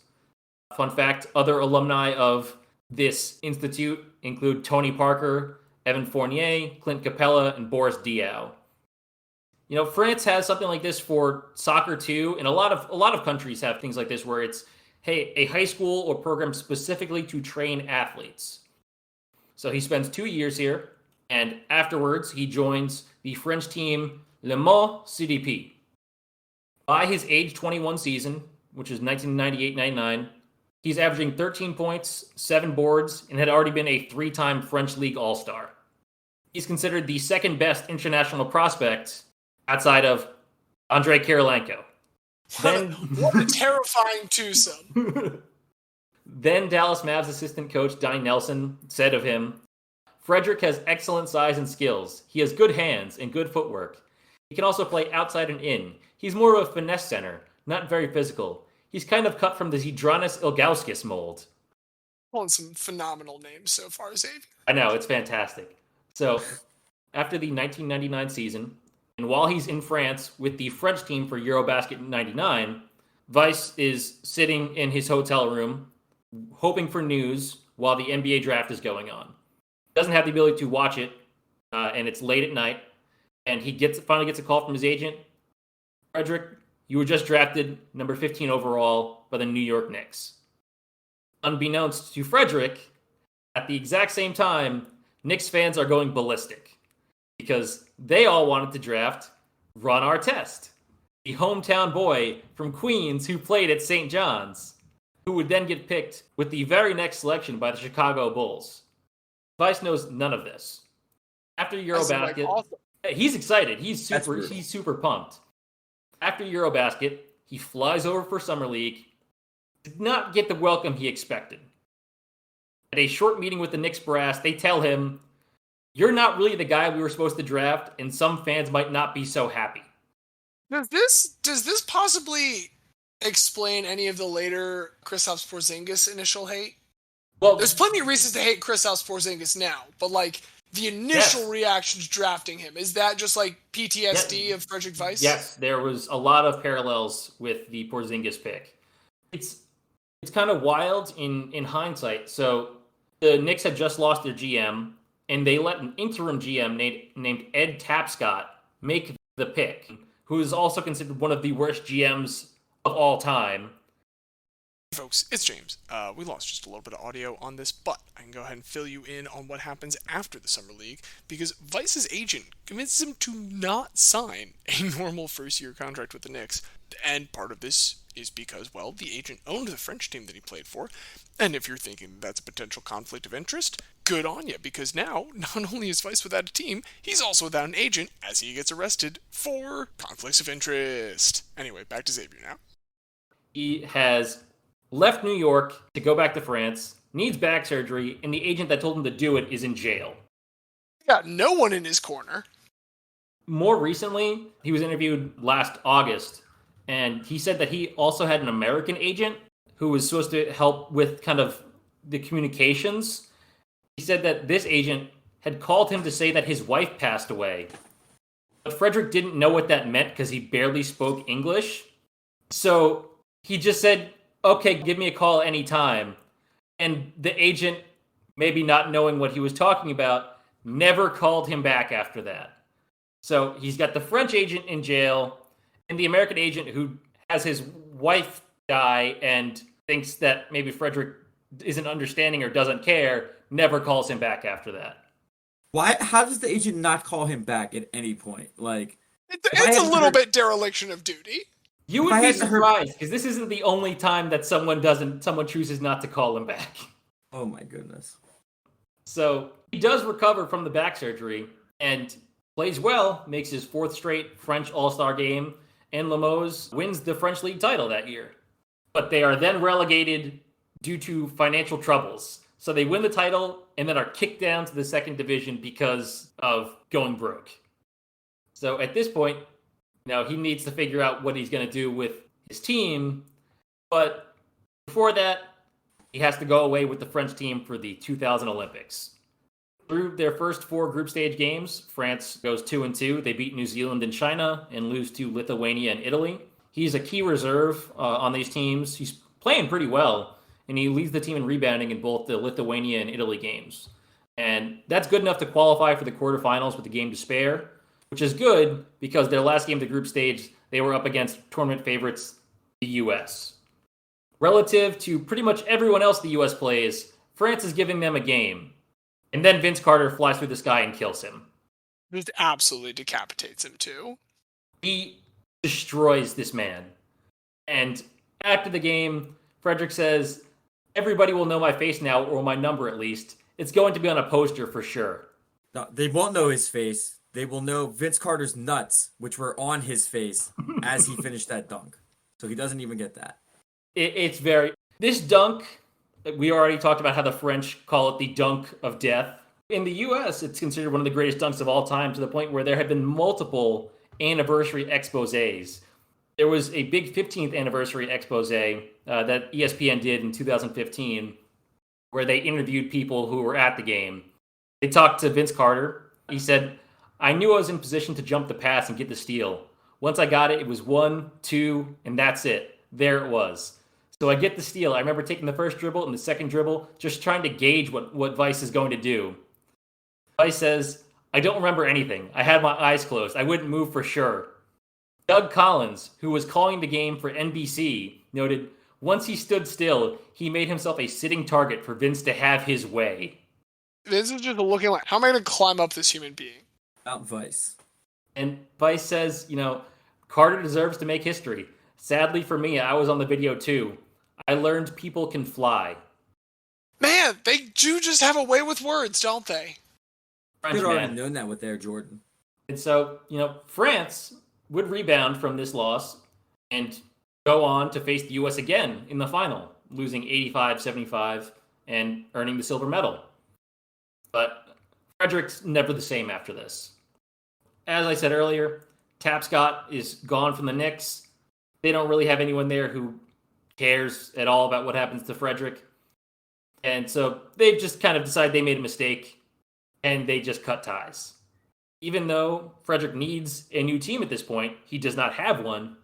Fun fact, other alumni of this institute include Tony Parker, Evan Fournier, Clint Capella, and Boris Diaw. You know, France has something like this for soccer too, and a lot of countries have things like this where it's, hey, a high school or program specifically to train athletes. So he spends 2 years here, and afterwards he joins the French team Le Mans CDP. By his age 21 season, which is 1998-99, he's averaging 13 points, 7 boards, and had already been a 3-time French League All-Star. He's considered the second best international prospect outside of Andrei Kirilenko. What a terrifying twosome. Then Dallas Mavs assistant coach Donnie Nelson said of him, Frederic has excellent size and skills. He has good hands and good footwork. He can also play outside and in. He's more of a finesse center, not very physical. He's kind of cut from the Zydrunas Ilgauskas mold. Pulling some phenomenal names so far, Xavier. I know, it's fantastic. So, after the 1999 season, and while he's in France with the French team for Eurobasket 99, Weiss is sitting in his hotel room, hoping for news while the NBA draft is going on. He doesn't have the ability to watch it, and it's late at night, and he finally gets a call from his agent. Frederic, you were just drafted number 15 overall by the New York Knicks. Unbeknownst to Frederic, at the exact same time, Knicks fans are going ballistic because they all wanted to draft Ron Artest, the hometown boy from Queens who played at St. John's, who would then get picked with the very next selection by the Chicago Bulls. Weiss knows none of this. After Eurobasket, awesome. he's excited. He's super pumped. After Eurobasket, he flies over for Summer League. Did not get the welcome he expected. At a short meeting with the Knicks brass, they tell him, you're not really the guy we were supposed to draft, and some fans might not be so happy. Does this possibly explain any of the later Kristaps Porzingis initial hate? Well, There's plenty of reasons to hate Kristaps Porzingis now, but like the initial reaction to drafting him, is that just like PTSD of Frederic Weiss? Yes, there was a lot of parallels with the Porzingis pick. It's kind of wild in hindsight. So the Knicks had just lost their GM, and they let an interim GM named Ed Tapscott make the pick, who is also considered one of the worst GMs of all time. Hey folks, it's James. We lost just a little bit of audio on this, but I can go ahead and fill you in on what happens after the Summer League, because Weiss's agent convinces him to not sign a normal first-year contract with the Knicks. And part of this is because, well, the agent owned the French team that he played for. And if you're thinking that's a potential conflict of interest, good on you, because now, not only is Weiss without a team, he's also without an agent as he gets arrested for conflicts of interest. Anyway, back to Xavier now. He has left New York to go back to France, needs back surgery, and the agent that told him to do it is in jail. Got no one in his corner. More recently, he was interviewed last August, and he said that he also had an American agent who was supposed to help with kind of the communications. He said that this agent had called him to say that his wife passed away. But Frederic didn't know what that meant because he barely spoke English. So he just said, okay, give me a call anytime. And the agent, maybe not knowing what he was talking about, never called him back after that. So he's got the French agent in jail and the American agent who has his wife die and thinks that maybe Frederic isn't understanding or doesn't care, never calls him back after that. Why? How does the agent not call him back at any point? Like, it's a little bit dereliction of duty. You would be surprised because this isn't the only time that someone chooses not to call him back. Oh my goodness. So he does recover from the back surgery and plays well, makes his 4th straight French All-Star game, and Limoges wins the French league title that year. But they are then relegated due to financial troubles. So they win the title and then are kicked down to the 2nd division because of going broke. So at this point, now he needs to figure out what he's going to do with his team. But before that, he has to go away with the French team for the 2000 Olympics. Through their first 4 group stage games, France goes 2-2. They beat New Zealand and China and lose to Lithuania and Italy. He's a key reserve on these teams. He's playing pretty well, and he leads the team in rebounding in both the Lithuania and Italy games. And that's good enough to qualify for the quarterfinals with a game to spare, which is good because their last game of the group stage, they were up against tournament favorites, the U.S. Relative to pretty much everyone else the U.S. plays, France is giving them a game. And then Vince Carter flies through the sky and kills him. Just absolutely decapitates him, too. He destroys this man. And after the game, Frederic says, everybody will know my face now, or my number at least. It's going to be on a poster for sure. No, they won't know his face. They will know Vince Carter's nuts, which were on his face as he finished that dunk. So he doesn't even get that. It's very... This dunk, we already talked about how the French call it the dunk of death. In the U.S., it's considered one of the greatest dunks of all time, to the point where there have been multiple anniversary exposés. There was a big 15th anniversary expose that ESPN did in 2015, where they interviewed people who were at the game. They talked to Vince Carter. He said, I knew I was in position to jump the pass and get the steal. Once I got it, it was 1, 2, and that's it. There it was. So I get the steal. I remember taking the first dribble and the second dribble, just trying to gauge what Weiss is going to do. Weiss says, I don't remember anything. I had my eyes closed. I wouldn't move for sure. Doug Collins, who was calling the game for NBC, noted, once he stood still, he made himself a sitting target for Vince to have his way. Vince is just looking like, how am I going to climb up this human being? Out Weiss. And Weiss says, Carter deserves to make history. Sadly for me, I was on the video too. I learned people can fly. Man, they do just have a way with words, don't they? French They'd already known that with Air Jordan. And so, France would rebound from this loss and go on to face the U.S. again in the final, losing 85-75 and earning the silver medal. But Frederic's never the same after this. As I said earlier, Tapscott is gone from the Knicks. They don't really have anyone there who cares at all about what happens to Frederic. And so they've just kind of decided they made a mistake and they just cut ties. Even though Frederic needs a new team at this point, he does not have one.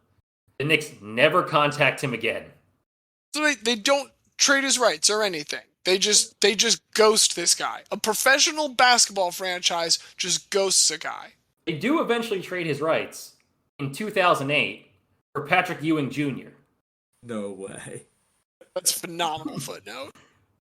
The Knicks never contact him again. So they don't trade his rights or anything. They just ghost this guy. A professional basketball franchise just ghosts a guy. They do eventually trade his rights in 2008 for Patrick Ewing Jr. No way. That's a phenomenal footnote.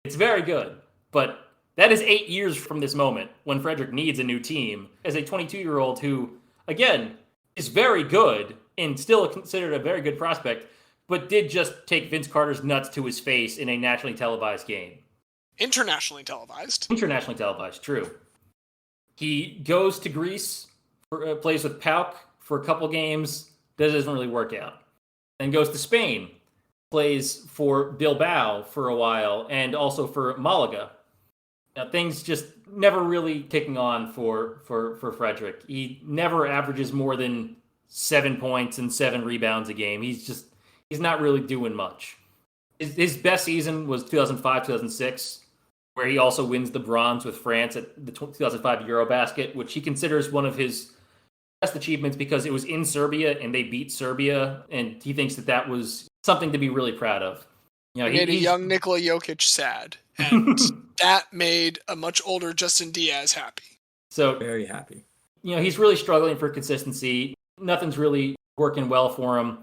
It's very good, but that is 8 years from this moment when Frederic needs a new team as a 22-year-old who, again, is very good and still considered a very good prospect, but did just take Vince Carter's nuts to his face in a nationally televised game. Internationally televised. Internationally televised, true. He goes to Greece, plays with PAOK for a couple games, that doesn't really work out. Then goes to Spain, plays for Bilbao for a while, and also for Malaga. Now, things just never really kicking on for Frederic. He never averages more than 7 points and 7 rebounds a game. He's not really doing much. His best season was 2005-2006, where he also wins the bronze with France at the 2005 Eurobasket, which he considers one of his best achievements because it was in Serbia and they beat Serbia, and he thinks that was something to be really proud of. You know, It made a young Nikola Jokic sad, and that made a much older Justin Diaz happy. So very happy. You know, he's really struggling for consistency. Nothing's really working well for him.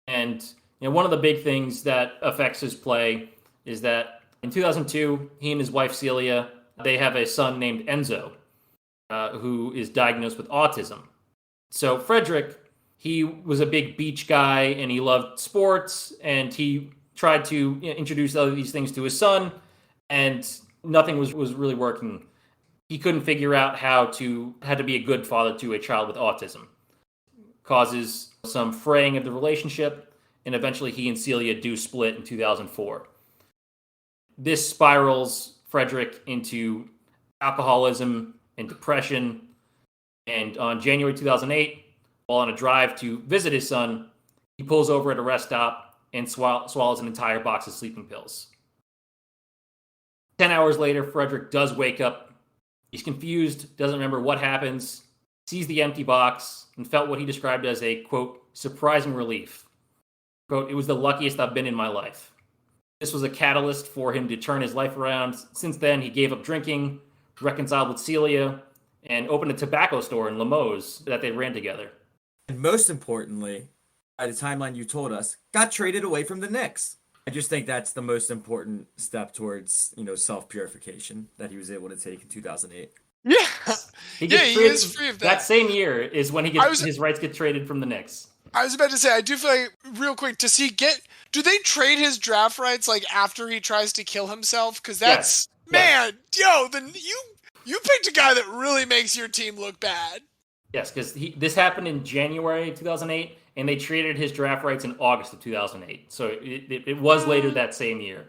And you know, one of the big things that affects his play is that in 2002, he and his wife Celia, they have a son named Enzo, who is diagnosed with autism. So Frederic, he was a big beach guy and he loved sports, and he tried to introduce all of these things to his son, and nothing was really working. He couldn't figure out how to be a good father to a child with autism. Causes some fraying of the relationship, and eventually he and Celia do split in 2004. This spirals Frederic into alcoholism and depression, and on January 2008, while on a drive to visit his son, he pulls over at a rest stop and swallows an entire box of sleeping pills. 10 hours later, Frederic does wake up. He's confused, doesn't remember what happens, sees the empty box, and felt what he described as a, quote, surprising relief. Quote, it was the luckiest I've been in my life. This was a catalyst for him to turn his life around. Since then, he gave up drinking, reconciled with Celia, and opened a tobacco store in Limoges that they ran together. And most importantly, by the timeline you told us, got traded away from the Knicks. I just think that's the most important step towards, self-purification that he was able to take in 2008. Yeah, he is free of that. That same year is when his rights get traded from the Knicks. I was about to say, I do feel like, real quick, do they trade his draft rights like after he tries to kill himself? Because that's, you picked a guy that really makes your team look bad. Yes, because this happened in January 2008, and they traded his draft rights in August of 2008. So it was later that same year.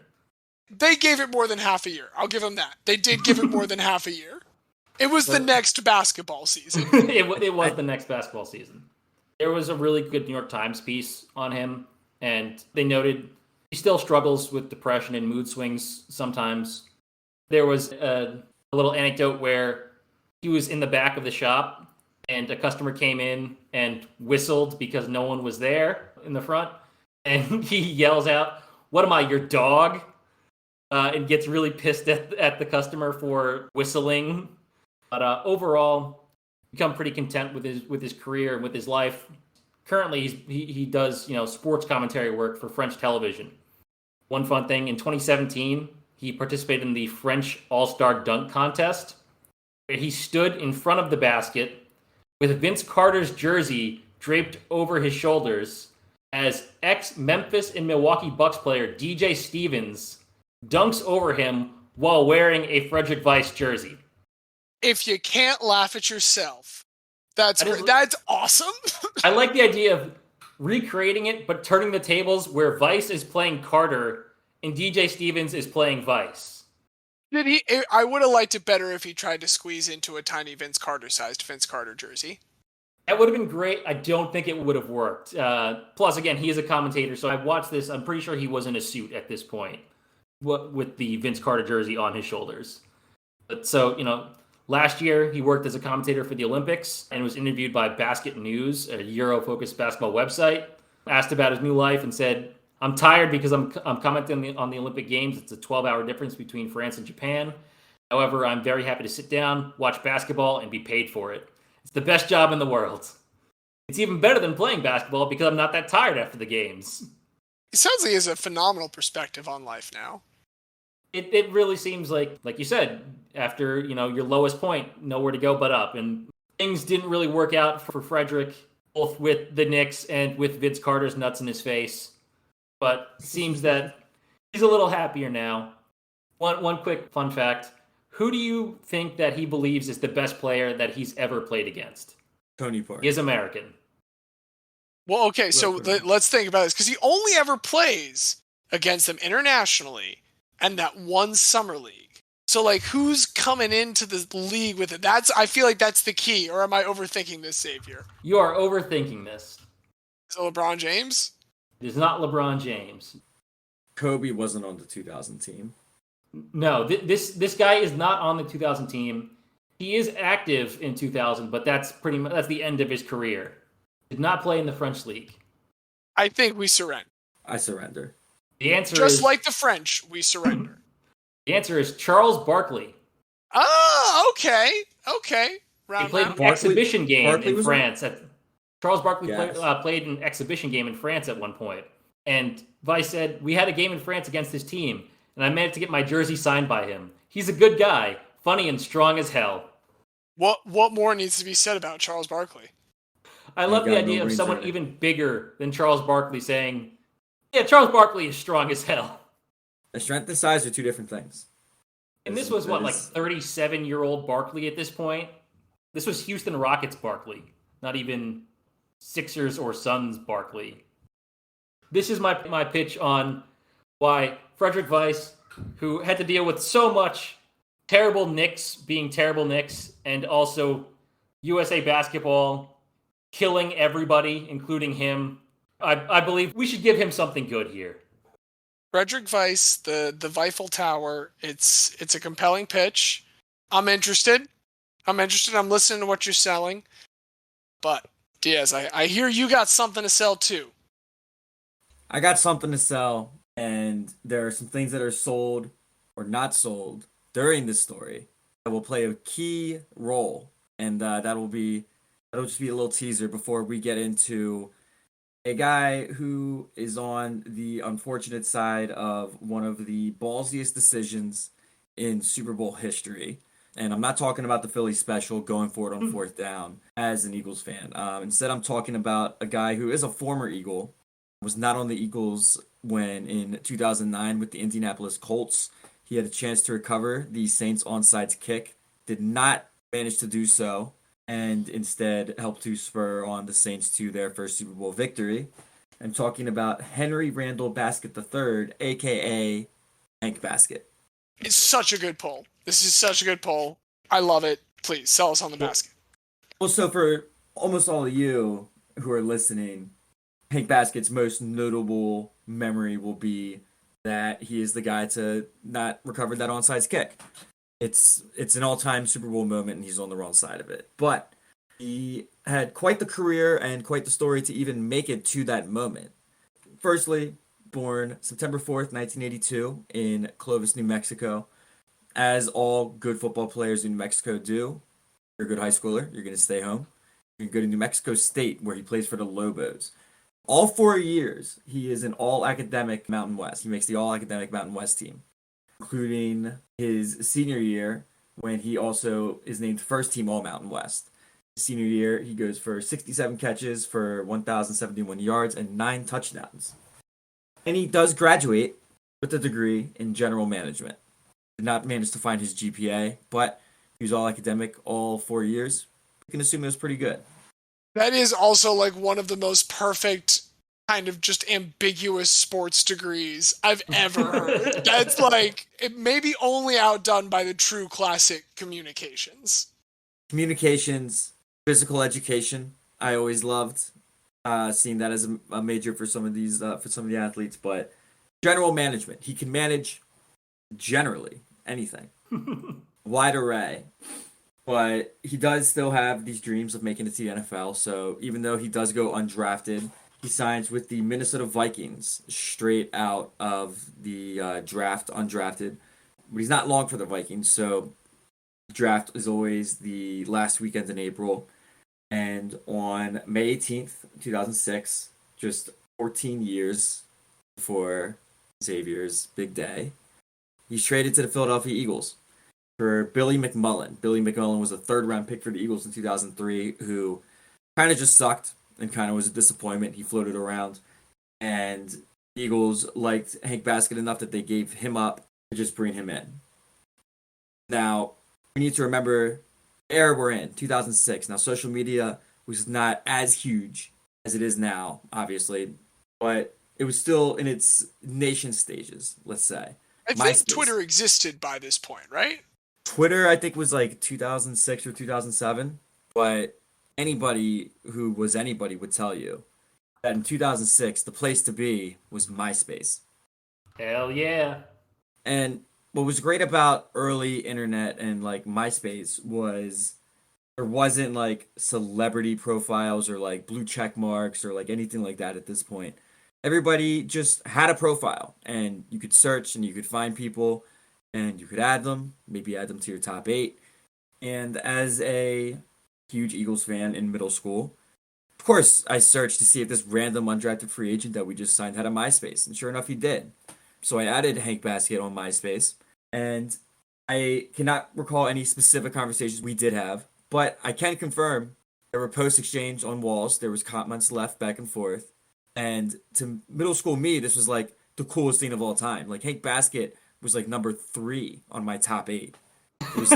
They gave it more than half a year. I'll give them that. They did give it more than half a year. It was the next basketball season. It was the next basketball season. There was a really good New York Times piece on him, and they noted he still struggles with depression and mood swings sometimes. There was a little anecdote where he was in the back of the shop, and a customer came in and whistled because no one was there in the front, and he yells out, "What am I, your dog?" And gets really pissed at the customer for whistling. But overall, become pretty content with his career and with his life. Currently, he does sports commentary work for French television. One fun thing, in 2017, he participated in the French All-Star Dunk Contest, where he stood in front of the basket with Vince Carter's jersey draped over his shoulders as ex-Memphis and Milwaukee Bucks player DJ Stevens dunks over him while wearing a Frederic Weiss jersey. If you can't laugh at yourself, that's awesome. I like the idea of recreating it, but turning the tables where Weiss is playing Carter and DJ Stevens is playing Weiss. I would have liked it better if he tried to squeeze into a tiny Vince Carter-sized Vince Carter jersey. That would have been great. I don't think it would have worked. Plus, again, he is a commentator, so I've watched this. I'm pretty sure he was in a suit at this point with the Vince Carter jersey on his shoulders. But so, last year, he worked as a commentator for the Olympics and was interviewed by Basket News, a Euro-focused basketball website. Asked about his new life and said, "I'm tired because I'm commenting on the Olympic Games. It's a 12-hour difference between France and Japan. However, I'm very happy to sit down, watch basketball, and be paid for it. It's the best job in the world. It's even better than playing basketball because I'm not that tired after the games." It sounds like he has a phenomenal perspective on life now. It really seems like you said, after your lowest point, nowhere to go but up. And things didn't really work out for Frederic, both with the Knicks and with Vince Carter's nuts in his face. But it seems that he's a little happier now. One quick fun fact. Who do you think that he believes is the best player that he's ever played against? Tony Parker. He is American. Well, okay, so let's think about this, because he only ever plays against them internationally and that one summer league. So, who's coming into the league with it? I feel like that's the key, or am I overthinking this, Xavier? You are overthinking this. Is it LeBron James? It is not LeBron James. Kobe wasn't on the 2000 team. No, this guy is not on the 2000 team. He is active in 2000, but that's the end of his career. Did not play in the French league. I think we surrender. I surrender. The answer Just is like the French, we surrender. the answer is Charles Barkley. Oh, okay. He played an exhibition game in France. Charles Barkley Yes. played an exhibition game in France at one point. And Vice said, we had a game in France against his team, and I managed to get my jersey signed by him. He's a good guy, funny and strong as hell. What more needs to be said about Charles Barkley? I love the idea of someone even bigger than Charles Barkley saying, yeah, Charles Barkley is strong as hell. The strength and size are two different things. And this was like 37-year-old Barkley at this point? This was Houston Rockets Barkley, not even Sixers or Suns Barkley. This is my pitch on why Frederic Weiss, who had to deal with so much terrible Knicks being terrible Knicks, and also USA Basketball killing everybody, including him, I believe we should give him something good here. Frederic Weiss, the Weiffel Tower. It's a compelling pitch. I'm interested. I'm listening to what you're selling. But Diaz, I hear you got something to sell too. I got something to sell, and there are some things that are sold or not sold during this story that will play a key role, and that'll just be a little teaser before we get into a guy who is on the unfortunate side of one of the ballsiest decisions in Super Bowl history. And I'm not talking about the Philly special going for it on fourth down as an Eagles fan. Instead, I'm talking about a guy who is a former Eagle, was not on the Eagles when in 2009 with the Indianapolis Colts, he had a chance to recover the Saints onside kick, did not manage to do so, and instead helped to spur on the Saints to their first Super Bowl victory. I'm talking about Henry Randall Basket III, a.k.a. Hank Basket. It's such a good poll. This is such a good poll. I love it. Please, sell us on the basket. Well, so for almost all of you who are listening, Hank Basket's most notable memory will be that he is the guy to not recover that onside kick. It's an all-time Super Bowl moment, and he's on the wrong side of it. But he had quite the career and quite the story to even make it to that moment. Firstly, born September 4th, 1982 in Clovis, New Mexico. As all good football players in New Mexico do, you're a good high schooler, you're going to stay home. You can go to New Mexico State, where he plays for the Lobos. All 4 years, he is an all-academic Mountain West. He makes the all-academic Mountain West team, including his senior year, when he also is named first team All-Mountain West. His senior year, he goes for 67 catches for 1,071 yards and 9 touchdowns. And he does graduate with a degree in general management. Did not manage to find his GPA, but he was all-academic all 4 years. You can assume it was pretty good. That is also like one of the most perfect kind of just ambiguous sports degrees I've ever heard. That's like, it may be only outdone by the true classic communications. Communications, physical education, I always loved seeing that as a major for some of these for some of the athletes. But general management, he can manage generally anything, wide array. But he does still have these dreams of making it to the NFL. So even though he does go undrafted, he signs with the Minnesota Vikings straight out of the draft, undrafted. But he's not long for the Vikings, so draft is always the last weekend in April. And on May 18th, 2006, just 14 years before Xavier's big day, he's traded to the Philadelphia Eagles for Billy McMullen. Billy McMullen was a third-round pick for the Eagles in 2003, who kind of just sucked and kind of was a disappointment. He floated around, and the Eagles liked Hank Basket enough that they gave him up to just bring him in. Now, we need to remember the era we're in, 2006. Now, social media was not as huge as it is now, obviously, but it was still in its nation stages, let's say. I think Twitter existed by this point, right? Twitter, I think, was like 2006 or 2007, but anybody who was anybody would tell you that in 2006, the place to be was MySpace. Hell yeah. And what was great about early internet and like MySpace was there wasn't like celebrity profiles or like blue check marks or like anything like that at this point. Everybody just had a profile and you could search and you could find people and you could add them, maybe add them to your top 8. And as a huge Eagles fan in middle school, of course, I searched to see if this random undrafted free agent that we just signed had a MySpace, and sure enough, he did. So I added Hank Basket on MySpace, and I cannot recall any specific conversations we did have, but I can confirm there were posts exchanged on walls. There was comments left back and forth, and to middle school me, this was like the coolest thing of all time. Like Hank Basket was like number 3 on my top 8. It was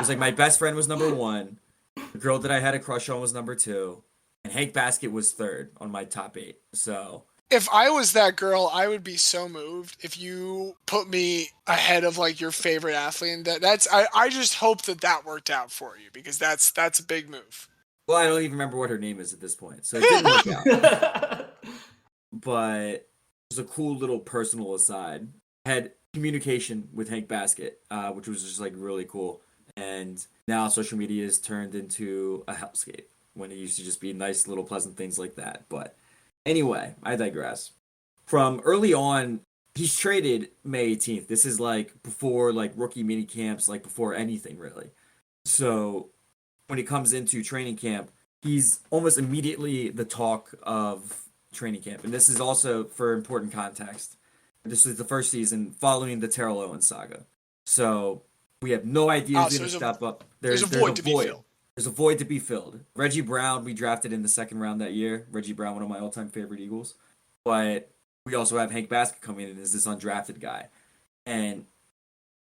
like my best friend was number 1. The girl that I had a crush on was number 2, and Hank Basket was 3rd on my top 8. So if I was that girl, I would be so moved if you put me ahead of like your favorite athlete. And I just hope that worked out for you, because that's a big move. Well, I don't even remember what her name is at this point, so it didn't work out. But it was a cool little personal aside. I had communication with Hank Basket, which was just like really cool. And now social media is turned into a hellscape when it used to just be nice little pleasant things like that. But anyway, I digress. From early on, he's traded May 18th. This is like before like rookie mini camps, like before anything really. So when he comes into training camp, he's almost immediately the talk of training camp. And this is also for important context. This is the first season following the Terrell Owens saga. So we have no idea who's going to step up. There's a void to be filled. There's a void to be filled. Reggie Brown, we drafted in the second round that year. Reggie Brown, one of my all-time favorite Eagles. But we also have Hank Basket coming in as this undrafted guy. And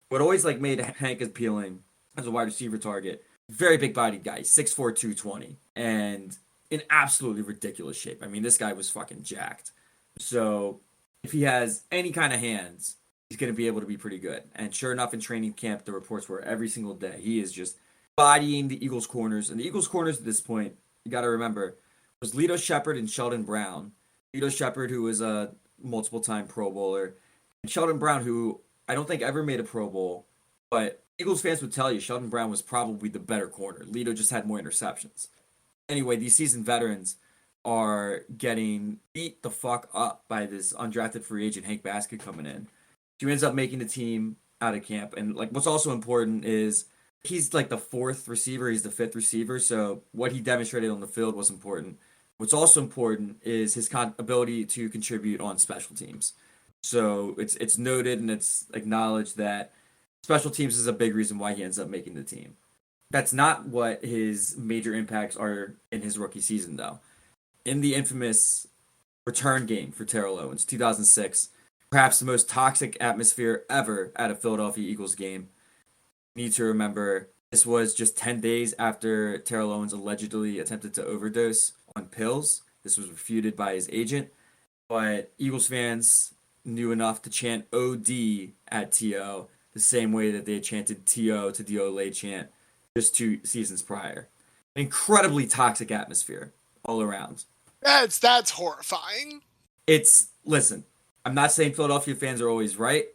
what always like made Hank appealing as a wide receiver target, very big-bodied guy, 6'4", 220, and in absolutely ridiculous shape. I mean, this guy was fucking jacked. So if he has any kind of hands, he's going to be able to be pretty good. And sure enough, in training camp, the reports were every single day, he is just bodying the Eagles corners. And the Eagles corners at this point, you got to remember, was Lito Shepherd and Sheldon Brown. Lito Shepherd, who was a multiple-time Pro Bowler, and Sheldon Brown, who I don't think ever made a Pro Bowl, but Eagles fans would tell you Sheldon Brown was probably the better corner. Lito just had more interceptions. Anyway, these seasoned veterans are getting beat the fuck up by this undrafted free agent, Hank Basket, coming in. He ends up making the team out of camp. And like what's also important is he's like the 4th receiver, he's the 5th receiver, so what he demonstrated on the field was important. What's also important is his ability to contribute on special teams. So it's noted and it's acknowledged that special teams is a big reason why he ends up making the team. That's not what his major impacts are in his rookie season, though. In the infamous return game for Terrell Owens, 2006, perhaps the most toxic atmosphere ever at a Philadelphia Eagles game. You need to remember, this was just 10 days after Terrell Owens allegedly attempted to overdose on pills. This was refuted by his agent, but Eagles fans knew enough to chant OD at T.O. the same way that they had chanted T.O. to the Olay chant just 2 seasons prior. An incredibly toxic atmosphere all around. That's horrifying. Listen, I'm not saying Philadelphia fans are always right.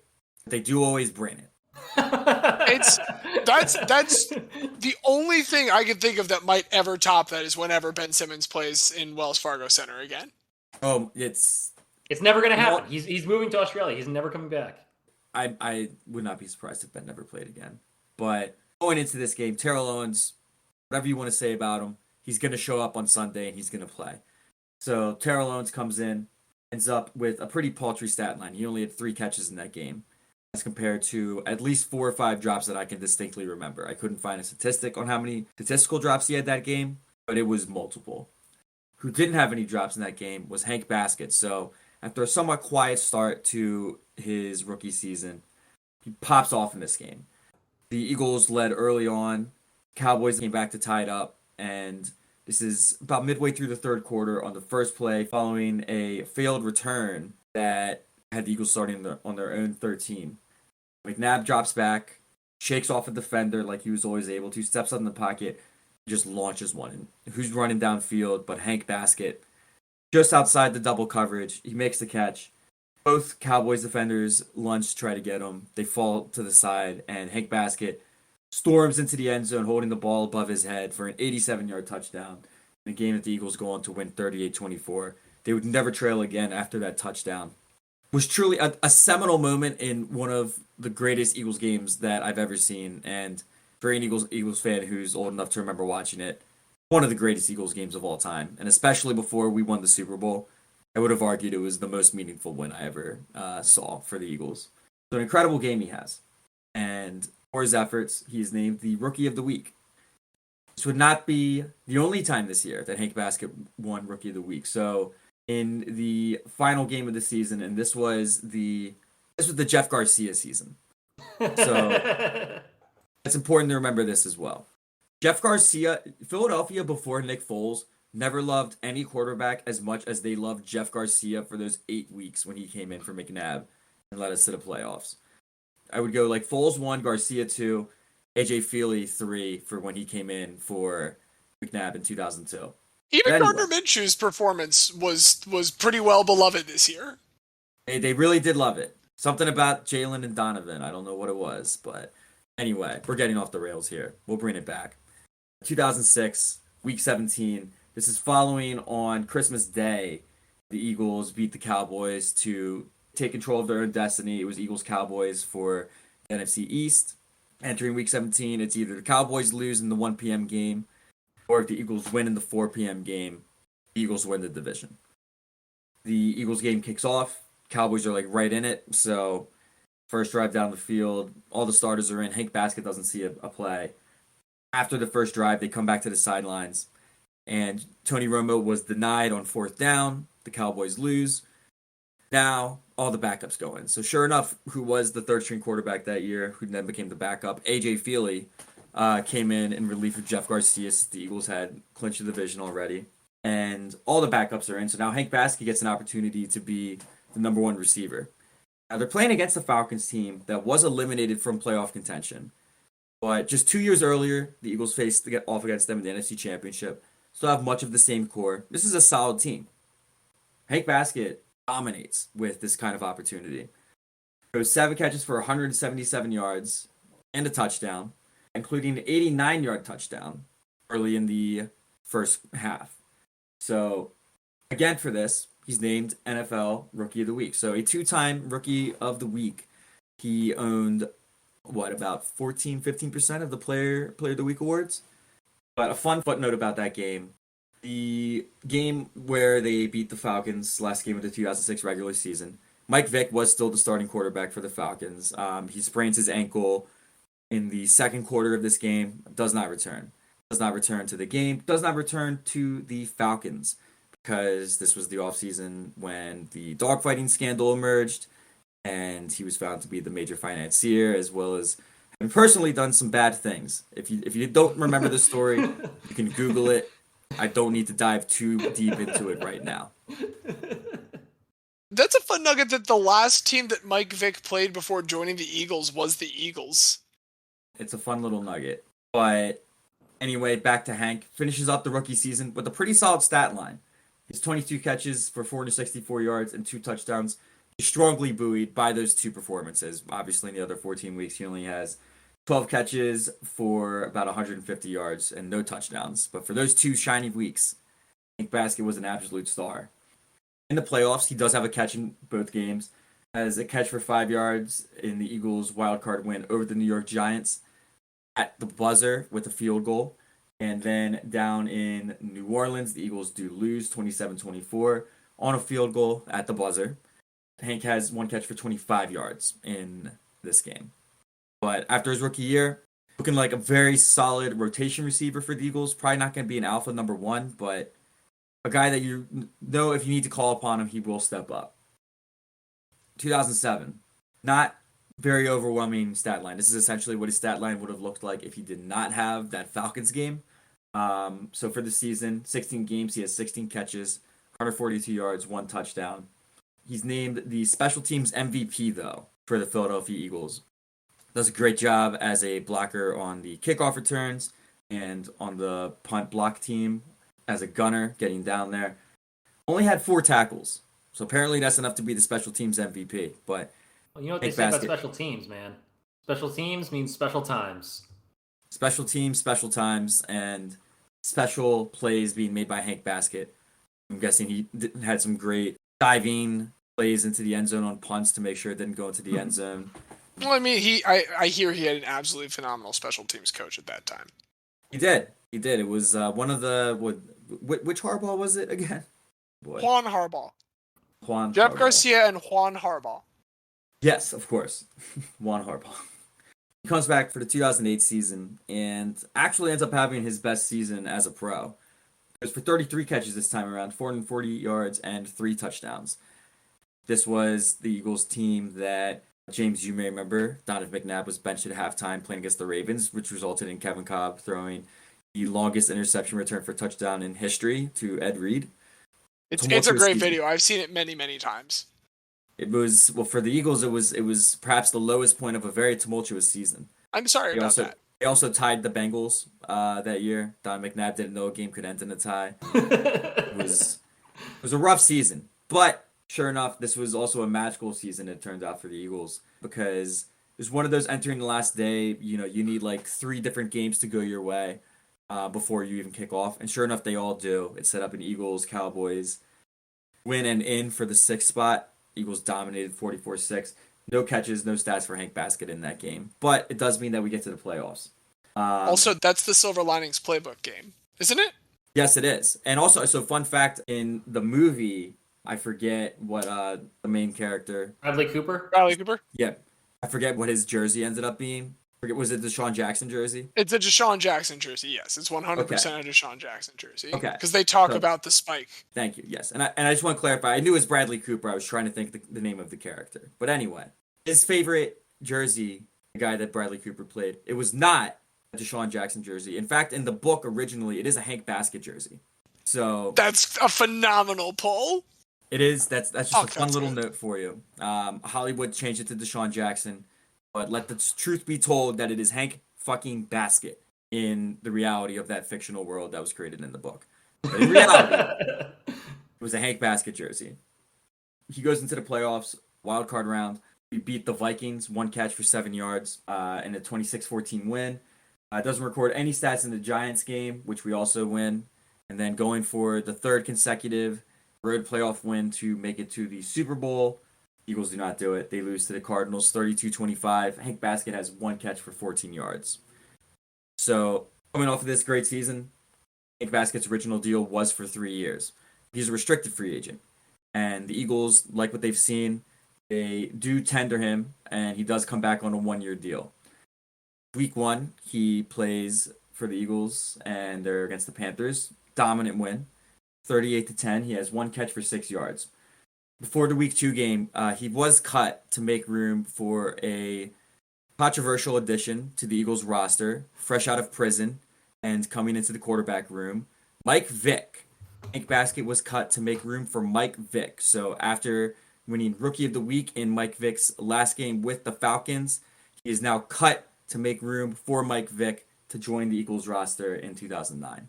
They do always bring it. That's the only thing I can think of that might ever top that is whenever Ben Simmons plays in Wells Fargo Center again. Oh, it's never going to happen. He's moving to Australia. He's never coming back. I would not be surprised if Ben never played again. But going into this game, Terrell Owens, whatever you want to say about him, he's going to show up on Sunday and he's going to play. So Terrell Owens comes in, ends up with a pretty paltry stat line. He only had 3 catches in that game, as compared to at least 4 or 5 drops that I can distinctly remember. I couldn't find a statistic on how many statistical drops he had that game, but it was multiple. Who didn't have any drops in that game was Hank Basket. So after a somewhat quiet start to his rookie season, he pops off in this game. The Eagles led early on. Cowboys came back to tie it up, and this is about midway through the third quarter on the first play following a failed return that had the Eagles starting on their own 13. McNabb drops back, shakes off a defender like he was always able to, steps up in the pocket, just launches one. And who's running downfield but Hank Basket? Just outside the double coverage, he makes the catch. Both Cowboys defenders lunge to try to get him. They fall to the side, and Hank Baskett storms into the end zone holding the ball above his head for an 87-yard touchdown in a game that the Eagles go on to win 38-24. They would never trail again after that touchdown. It was truly a seminal moment in one of the greatest Eagles games that I've ever seen, and for an Eagles fan who's old enough to remember watching it, one of the greatest Eagles games of all time, and especially before we won the Super Bowl, I would have argued it was the most meaningful win I ever saw for the Eagles. So an incredible game he has, and for his efforts, he is named the Rookie of the Week. This would not be the only time this year that Hank Baskett won Rookie of the Week. So in the final game of the season, and this was the Jeff Garcia season. So it's important to remember this as well. Jeff Garcia, Philadelphia before Nick Foles, never loved any quarterback as much as they loved Jeff Garcia for those 8 weeks when he came in for McNabb and led us to the playoffs. I would go like Foles 1, Garcia 2, AJ Feely 3 for when he came in for McNabb in 2002. Even anyway, Gardner Minshew's performance was pretty well beloved this year. They really did love it. Something about Jalen and Donovan. I don't know what it was, but anyway, we're getting off the rails here. We'll bring it back. 2006, Week 17. This is following on Christmas Day. The Eagles beat the Cowboys to take control of their own destiny. It was Eagles-Cowboys for the NFC East. Entering Week 17, it's either the Cowboys lose in the 1 p.m. game, or if the Eagles win in the 4 p.m. game, the Eagles win the division. The Eagles game kicks off. Cowboys are like right in it. So first drive down the field, all the starters are in. Hank Baskett doesn't see a play. After the first drive, they come back to the sidelines. And Tony Romo was denied on 4th down. The Cowboys lose. Now, all the backups go in. So sure enough, who was the third-string quarterback that year, who then became the backup, AJ Feely, came in relief of Jeff Garcia since the Eagles had clinched the division already. And all the backups are in. So now Hank Baskett gets an opportunity to be the number 1 receiver. Now they're playing against the Falcons team that was eliminated from playoff contention. But just 2 years earlier, the Eagles faced to get off against them in the NFC Championship. Still have much of the same core. This is a solid team. Hank Baskett dominates with this kind of opportunity. Goes 7 catches for 177 yards and a touchdown, including an 89-yard touchdown early in the first half. So, again for this, he's named NFL Rookie of the Week. So, a 2-time Rookie of the Week. He owned, about 15% of the Player of the Week awards? But a fun footnote about that game. The game where they beat the Falcons, last game of the 2006 regular season, Mike Vick was still the starting quarterback for the Falcons. He sprains his ankle in the second quarter of this game, does not return. Does not return to the game, does not return to the Falcons, because this was the offseason when the dogfighting scandal emerged, and he was found to be the major financier, as well as having personally done some bad things. If you don't remember the story, you can Google it. I don't need to dive too deep into it right now. That's a fun nugget that the last team that Mike Vick played before joining the Eagles was the Eagles. It's a fun little nugget. But anyway, back to Hank. Finishes up the rookie season with a pretty solid stat line. His 22 catches for 464 yards and 2 touchdowns. He's strongly buoyed by those 2 performances. Obviously, in the other 14 weeks, he only has 12 catches for about 150 yards and no touchdowns. But for those 2 shiny weeks, Hank Baskett was an absolute star. In the playoffs, he does have a catch in both games. Has a catch for 5 yards in the Eagles' wildcard win over the New York Giants at the buzzer with a field goal. And then down in New Orleans, the Eagles do lose 27-24 on a field goal at the buzzer. Hank has 1 catch for 25 yards in this game. But after his rookie year, looking like a very solid rotation receiver for the Eagles. Probably not going to be an alpha number 1, but a guy that you know if you need to call upon him, he will step up. 2007, not very overwhelming stat line. This is essentially what his stat line would have looked like if he did not have that Falcons game. So for the season, 16 games, he has 16 catches, 142 yards, 1 touchdown. He's named the special teams MVP, though, for the Philadelphia Eagles. Does a great job as a blocker on the kickoff returns and on the punt block team as a gunner getting down there. Only had 4 tackles. So apparently that's enough to be the special teams MVP. But Well, you know what Hank they say about Baskett, special teams, man. Special teams means special times. special teams, special times, and special plays being made by Hank Baskett. I'm guessing he had some great diving plays into the end zone on punts to make sure it didn't go into the end zone. Well, I mean, I hear he had an absolutely phenomenal special teams coach at that time. He did. He did. It was one of the which Harbaugh was it again? Boy. Juan Harbaugh. Juan Jeff Harbaugh. Garcia and Juan Harbaugh. Yes, of course. Juan Harbaugh. He comes back for the 2008 season and actually ends up having his best season as a pro. It was for 33 catches this time around, 440 yards, and 3 touchdowns. This was the Eagles team that, James, you may remember, Donovan McNabb was benched at halftime playing against the Ravens, which resulted in Kevin Cobb throwing the longest interception return for touchdown in history to Ed Reed. It's a great video. I've seen it many, many times. It was, well, for the Eagles, it was perhaps the lowest point of a very tumultuous season. I'm sorry about that. They also tied the Bengals that year. Don McNabb didn't know a game could end in a tie. It was a rough season. But sure enough, this was also a magical season, it turned out, for the Eagles. Because it was one of those entering the last day, you need like 3 different games to go your way before you even kick off. And sure enough, they all do. It's set up in Eagles, Cowboys, win and in for the 6th spot. Eagles dominated 44-6. No catches, no stats for Hank Baskett in that game. But it does mean that we get to the playoffs. Also, that's the Silver Linings Playbook game, isn't it? Yes, it is. And also, so fun fact, in the movie, I forget what the main character... Bradley Cooper? Yeah. I forget what his jersey ended up being. Was it the Deshaun Jackson jersey? It's a Deshaun Jackson jersey, yes. It's 100% a Deshaun Jackson jersey. Okay. Because they talk about the spike. Thank you, yes. And I just want to clarify, I knew it was Bradley Cooper. I was trying to think the name of the character. But anyway, his favorite jersey, the guy that Bradley Cooper played, it was not a Deshaun Jackson jersey. In fact, in the book originally, it is a Hank Baskett jersey. So that's a phenomenal pull. It is. That's just a fun little note for you. Hollywood changed it to Deshaun Jackson, but let the truth be told that it is Hank fucking Baskett in the reality of that fictional world that was created in the book. But in reality, it was a Hank Baskett jersey. He goes into the playoffs, wild card round. We beat the Vikings, 1 catch for 7 yards in a 26-14 win. Doesn't record any stats in the Giants game, which we also win. And then going for the 3rd consecutive road playoff win to make it to the Super Bowl. Eagles do not do it. They lose to the Cardinals 32-25. Hank Baskett has 1 catch for 14 yards. So, coming off of this great season, Hank Baskett's original deal was for 3 years. He's a restricted free agent. And the Eagles, like what they've seen, they do tender him, and he does come back on a 1-year deal. Week 1, he plays for the Eagles, and they're against the Panthers. Dominant win, 38-10. He has 1 catch for 6 yards. Before the Week 2 game, he was cut to make room for a controversial addition to the Eagles roster, fresh out of prison and coming into the quarterback room, Mike Vick. Hank Baskett was cut to make room for Mike Vick. So after winning Rookie of the Week in Mike Vick's last game with the Falcons, he is now cut to make room for Mike Vick to join the Eagles roster in 2009.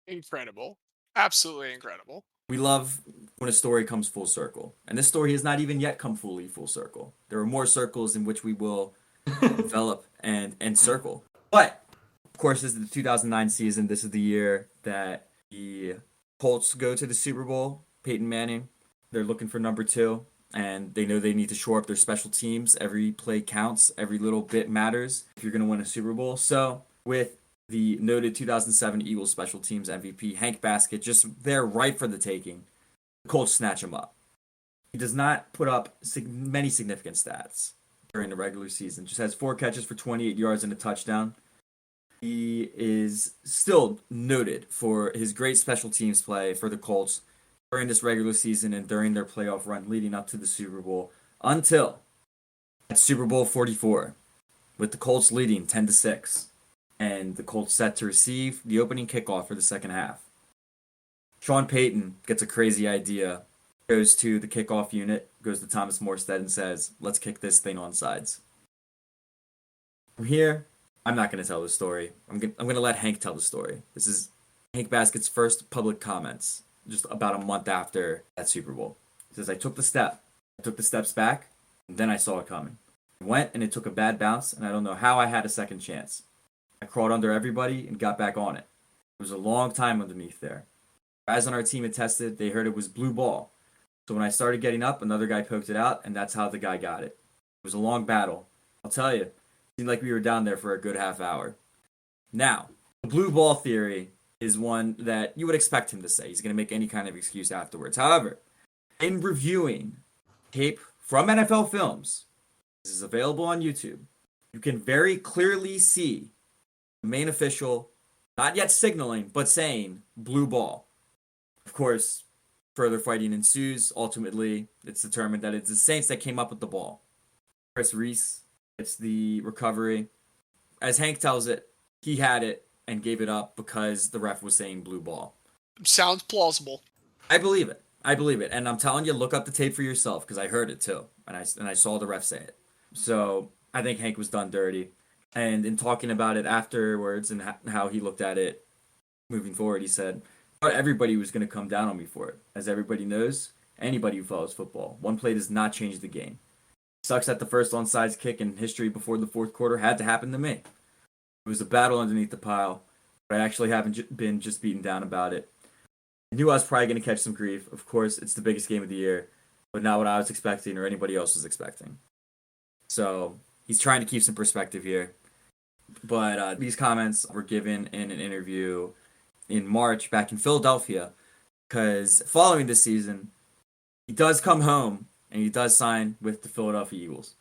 Incredible. Absolutely incredible. We love when a story comes full circle. And this story has not even yet come fully full circle. There are more circles in which we will develop and circle. But, of course, this is the 2009 season. This is the year that the Colts go to the Super Bowl. Peyton Manning, they're looking for number 2. And they know they need to shore up their special teams. Every play counts. Every little bit matters if you're going to win a Super Bowl. So, with the noted 2007 Eagles special teams MVP, Hank Baskett, just there right for the taking, the Colts snatch him up. He does not put up many significant stats during the regular season. Just has 4 catches for 28 yards and a touchdown. He is still noted for his great special teams play for the Colts during this regular season and during their playoff run leading up to the Super Bowl until at Super Bowl 44, with the Colts leading 10-6. And the Colts set to receive the opening kickoff for the second half. Sean Payton gets a crazy idea, goes to the kickoff unit, goes to Thomas Morstead and says, let's kick this thing on sides. From here, I'm not going to tell the story. I'm going to let Hank tell the story. This is Hank Baskett's first public comments, just about a month after that Super Bowl. He says, I took the steps back, and then I saw it coming. I went, and it took a bad bounce, and I don't know how I had a second chance. I crawled under everybody and got back on it. It was a long time underneath there. Guys on our team had tested, they heard it was blue ball. So when I started getting up, another guy poked it out, and that's how the guy got it. It was a long battle. I'll tell you, it seemed like we were down there for a good half hour. Now, the blue ball theory is one that you would expect him to say. He's going to make any kind of excuse afterwards. However, in reviewing tape from NFL Films, this is available on YouTube, you can very clearly see the main official not yet signaling, but saying blue ball. Of course, further fighting ensues. Ultimately, it's determined that it's the Saints that came up with the ball. Chris Reese gets the recovery. As Hank tells it, he had it and gave it up because the ref was saying blue ball. Sounds plausible. I believe it. And I'm telling you, look up the tape for yourself because I heard it too. And I saw the ref say it. So I think Hank was done dirty. And in talking about it afterwards and how he looked at it moving forward, he said, I thought everybody was going to come down on me for it. As everybody knows, anybody who follows football, one play does not change the game. Sucks that the first onside kick in history before the fourth quarter had to happen to me. It was a battle underneath the pile, but I actually haven't been just beaten down about it. I knew I was probably going to catch some grief. Of course, it's the biggest game of the year, but not what I was expecting or anybody else was expecting. So he's trying to keep some perspective here. But these comments were given in an interview in March back in Philadelphia, because following this season, he does come home and he does sign with the Philadelphia Eagles.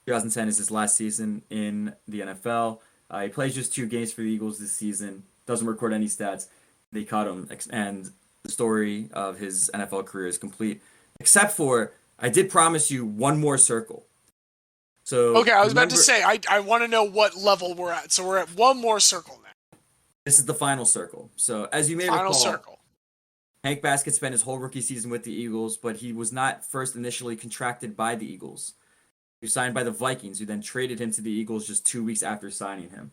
2010 is his last season in the NFL. He plays just 2 games for the Eagles this season, doesn't record any stats. They cut him, and the story of his NFL career is complete, except for, I did promise you one more circle. So okay, I was about to say, I want to know what level we're at. So we're at one more circle now. This is the final circle. So as you may Final recall, circle. Hank Baskett spent his whole rookie season with the Eagles, but he was not first initially contracted by the Eagles. He was signed by the Vikings, who then traded him to the Eagles just 2 weeks after signing him.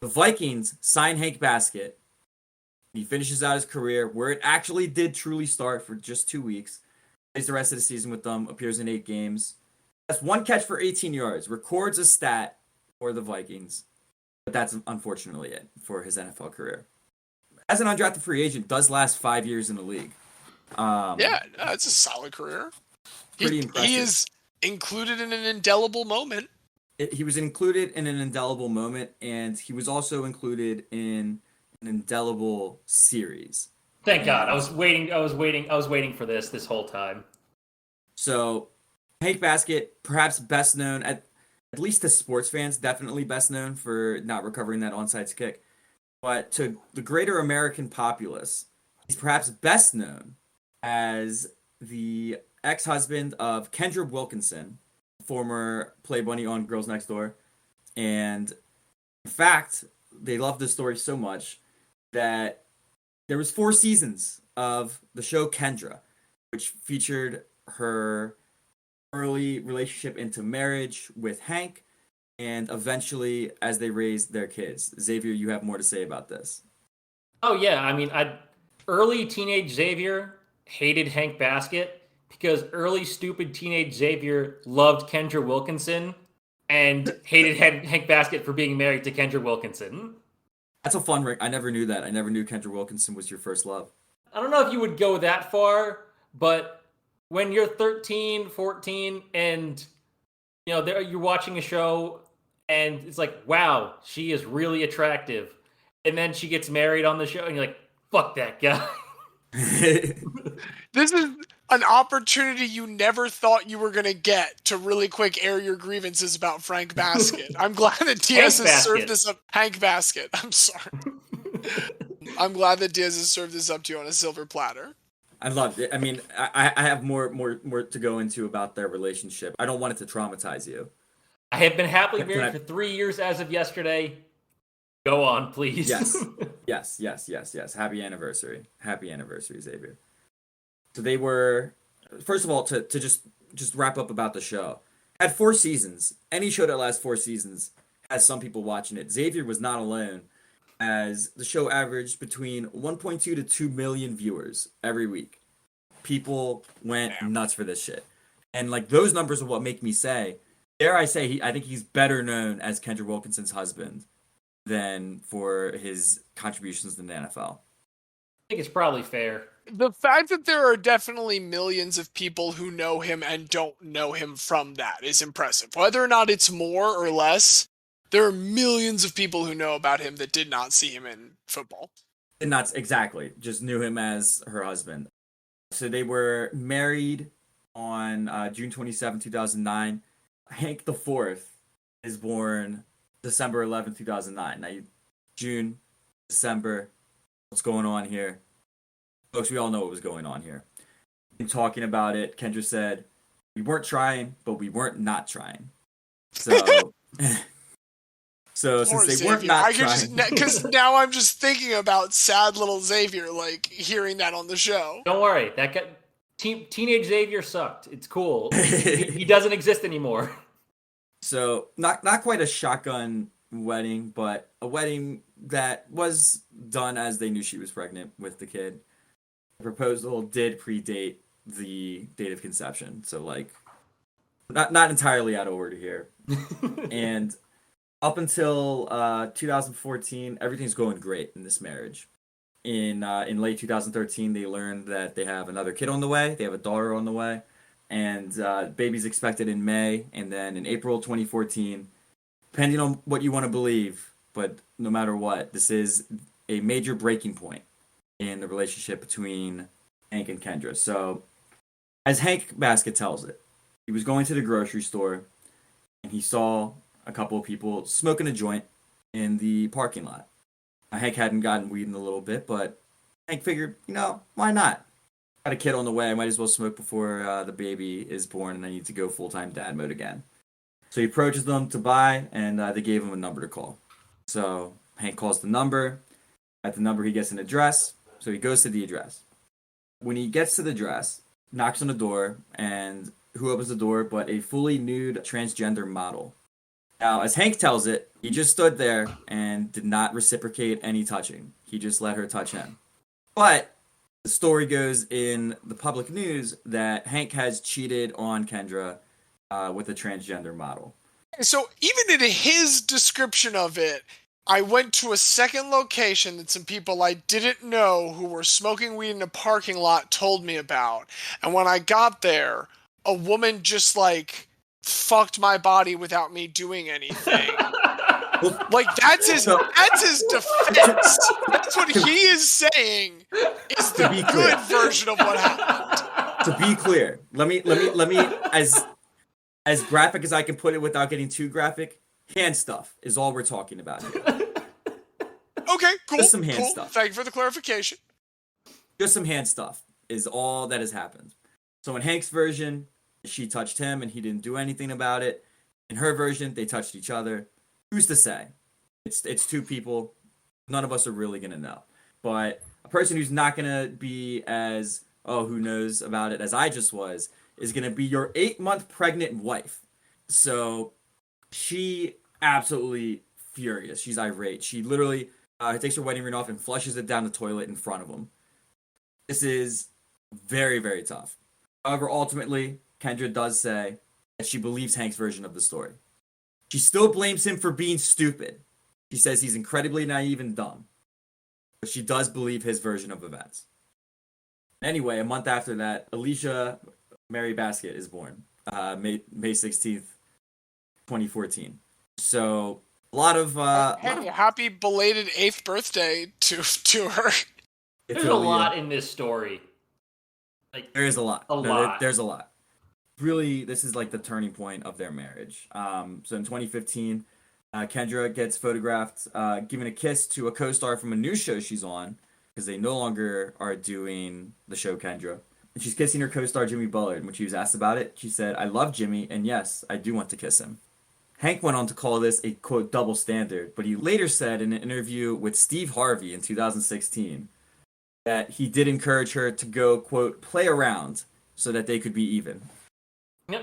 The Vikings sign Hank Baskett. He finishes out his career where it actually did truly start for just 2 weeks. Plays the rest of the season with them, appears in 8 games. Has 1 catch for 18 yards, records a stat for the Vikings. But that's unfortunately it for his NFL career. As an undrafted free agent, does last 5 years in the league. It's a solid career. Pretty impressive. He is included in an indelible moment. He was included in an indelible moment, and he was also included in an indelible series. Thank God. I was waiting for this whole time. So, Hank Baskett, perhaps best known, at least to sports fans, definitely best known for not recovering that onside kick. But to the greater American populace, he's perhaps best known as the ex-husband of Kendra Wilkinson, former Play Bunny on Girls Next Door. And in fact, they loved this story so much that there was 4 seasons of the show Kendra, which featured her early relationship into marriage with Hank, and eventually as they raised their kids. Xavier, you have more to say about this. Oh yeah, I mean, early teenage Xavier hated Hank Baskett because early stupid teenage Xavier loved Kendra Wilkinson and hated Hank Baskett for being married to Kendra Wilkinson. That's a fun ring. I never knew that. I never knew Kendra Wilkinson was your first love. I don't know if you would go that far, but when you're 13, 14, and you're watching a show and it's like, wow, she is really attractive. And then she gets married on the show and you're like, fuck that guy. This is an opportunity you never thought you were going to get to really quick air your grievances about Frank Baskett. I'm glad that Diaz has served this up. Hank Baskett. I'm sorry. I'm glad that Diaz has served this up to you on a silver platter. I loved it. I mean, I have more to go into about their relationship. I don't want it to traumatize you. I have been happily married for 3 years as of yesterday. Go on, please. Yes. Happy anniversary. Happy anniversary, Xavier. So they were, first of all, to just wrap up about the show, had 4 seasons. Any show that lasts 4 seasons has some people watching it. Xavier was not alone, as the show averaged between 1.2 to 2 million viewers every week. people went nuts for this shit. And like those numbers are what make me say, dare I say, I think he's better known as Kendra Wilkinson's husband than for his contributions in the NFL. I think it's probably fair. The fact that there are definitely millions of people who know him and don't know him from that is impressive. Whether or not it's more or less, there are millions of people who know about him that did not see him in football. And not exactly, just knew him as her husband. So they were married on June 27, 2009. Hank the Fourth is born December 11, 2009. Now, June, December, what's going on here? Folks, we all know what was going on here. In talking about it, Kendra said, we weren't trying, but we weren't not trying. So, since they Xavier. weren't not trying... Because now I'm just thinking about sad little Xavier, like, hearing that on the show. Don't worry. That guy, teenage Xavier sucked. It's cool. He doesn't exist anymore. So, not quite a shotgun wedding, but a wedding that was done as they knew she was pregnant with the kid. The proposal did predate the date of conception, so like not entirely out of order here. And up until 2014, everything's going great in this marriage. In late 2013, they learned that they have another kid on the way. They have a daughter on the way, and baby's expected in May, and then in April 2014, depending on what you want to believe, but no matter what, this is a major breaking point in the relationship between Hank and Kendra. So, as Hank Baskett tells it, he was going to the grocery store and he saw a couple of people smoking a joint in the parking lot. Now, Hank hadn't gotten weed in a little bit, but Hank figured, why not? Got a kid on the way, I might as well smoke before the baby is born and I need to go full-time dad mode again. So he approaches them to buy, and they gave him a number to call. So Hank calls the number. At the number, he gets an address. So he goes to the address. When he gets to the address, knocks on the door, and who opens the door but a fully nude transgender model. Now, as Hank tells it, he just stood there and did not reciprocate any touching. He just let her touch him. But the story goes in the public news that Hank has cheated on Kendra with a transgender model. So even in his description of it, I went to a second location that some people I didn't know who were smoking weed in a parking lot told me about. And when I got there, a woman just fucked my body without me doing anything. That's his defense. That's what he is saying is the good version of what happened. To be clear, let me as graphic as I can put it without getting too graphic, hand stuff is all we're talking about here. Okay, cool. Just some hand stuff. Thank you for the clarification. Just some hand stuff is all that has happened. So in Hank's version, she touched him and he didn't do anything about it. In her version, they touched each other. Who's to say? It's two people. None of us are really going to know. But a person who's not going to be as, who knows about it as I just was, is going to be your 8-month pregnant wife. So she absolutely furious. She's irate. She literally takes her wedding ring off and flushes it down the toilet in front of him. This is very, very tough. However, ultimately, Kendra does say that she believes Hank's version of the story. She still blames him for being stupid. She says he's incredibly naive and dumb. But she does believe his version of events. Anyway, a month after that, Alicia Mary Baskett is born. May 16th, 2014. So, a lot of... happy belated 8th birthday to her. There's a lot in this story. There is a lot. There's a lot. Really, this is the turning point of their marriage. So in 2015, Kendra gets photographed giving a kiss to a co-star from a new show she's on, because they no longer are doing the show Kendra. And she's kissing her co-star Jimmy Bullard. When she was asked about it, she said, "I love Jimmy, and yes, I do want to kiss him." Hank went on to call this a, quote, double standard, but he later said in an interview with Steve Harvey in 2016 that he did encourage her to go, quote, play around so that they could be even.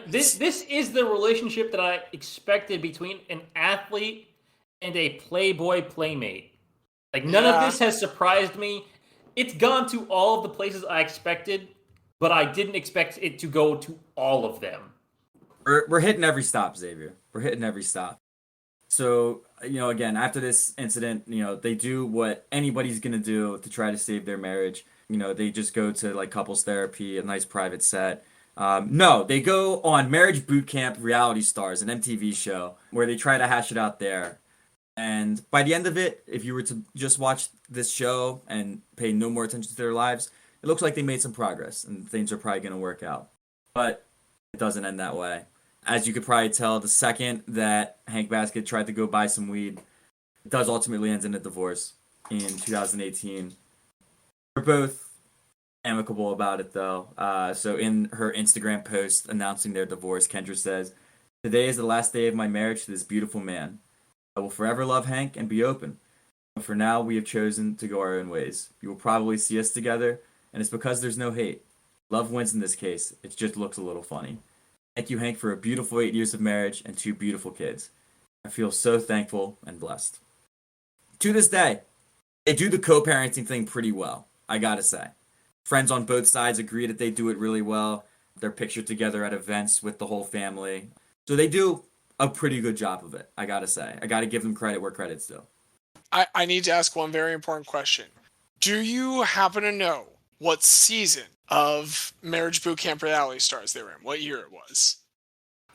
This is the relationship that I expected between an athlete and a Playboy playmate. None of this has surprised me. It's gone to all of the places I expected. but I didn't expect it to go to all of them. We're hitting every stop, Xavier. We're hitting every stop. So, again, after this incident, they do what anybody's going to do to try to save their marriage. They just go to like couples therapy, a nice private set. No, they go on Marriage Boot Camp Reality Stars, an MTV show, where they try to hash it out there. And by the end of it, if you were to just watch this show and pay no more attention to their lives, it looks like they made some progress and things are probably going to work out. But it doesn't end that way. As you could probably tell, the second that Hank Basket tried to go buy some weed, it does ultimately end in a divorce in 2018. We're both amicable about it, though. So in her Instagram post announcing their divorce, Kendra says, "Today is the last day of my marriage to this beautiful man. I will forever love Hank and be open. But for now, we have chosen to go our own ways. You will probably see us together, and it's because there's no hate. Love wins in this case. It just looks a little funny. Thank you, Hank, for a beautiful 8 years of marriage and 2 beautiful kids. I feel so thankful and blessed." To this day, they do the co-parenting thing pretty well, I gotta say. Friends on both sides agree that they do it really well. They're pictured together at events with the whole family. So they do a pretty good job of it, I gotta say. I gotta give them credit where credit's due. I need to ask one very important question. Do you happen to know what season of Marriage Boot Camp Reality Stars they were in? What year it was?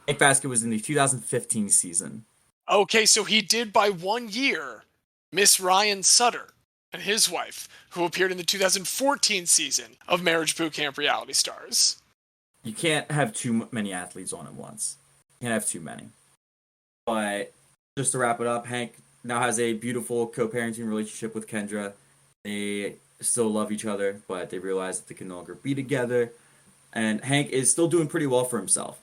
Hank Basket was in the 2015 season. Okay, so he did by 1 year miss Ryan Sutter and his wife, who appeared in the 2014 season of Marriage Boot Camp Reality Stars. You can't have too many athletes on at once. You can't have too many. But just to wrap it up, Hank now has a beautiful co-parenting relationship with Kendra. They still love each other, but they realize that they can no longer be together. And Hank is still doing pretty well for himself.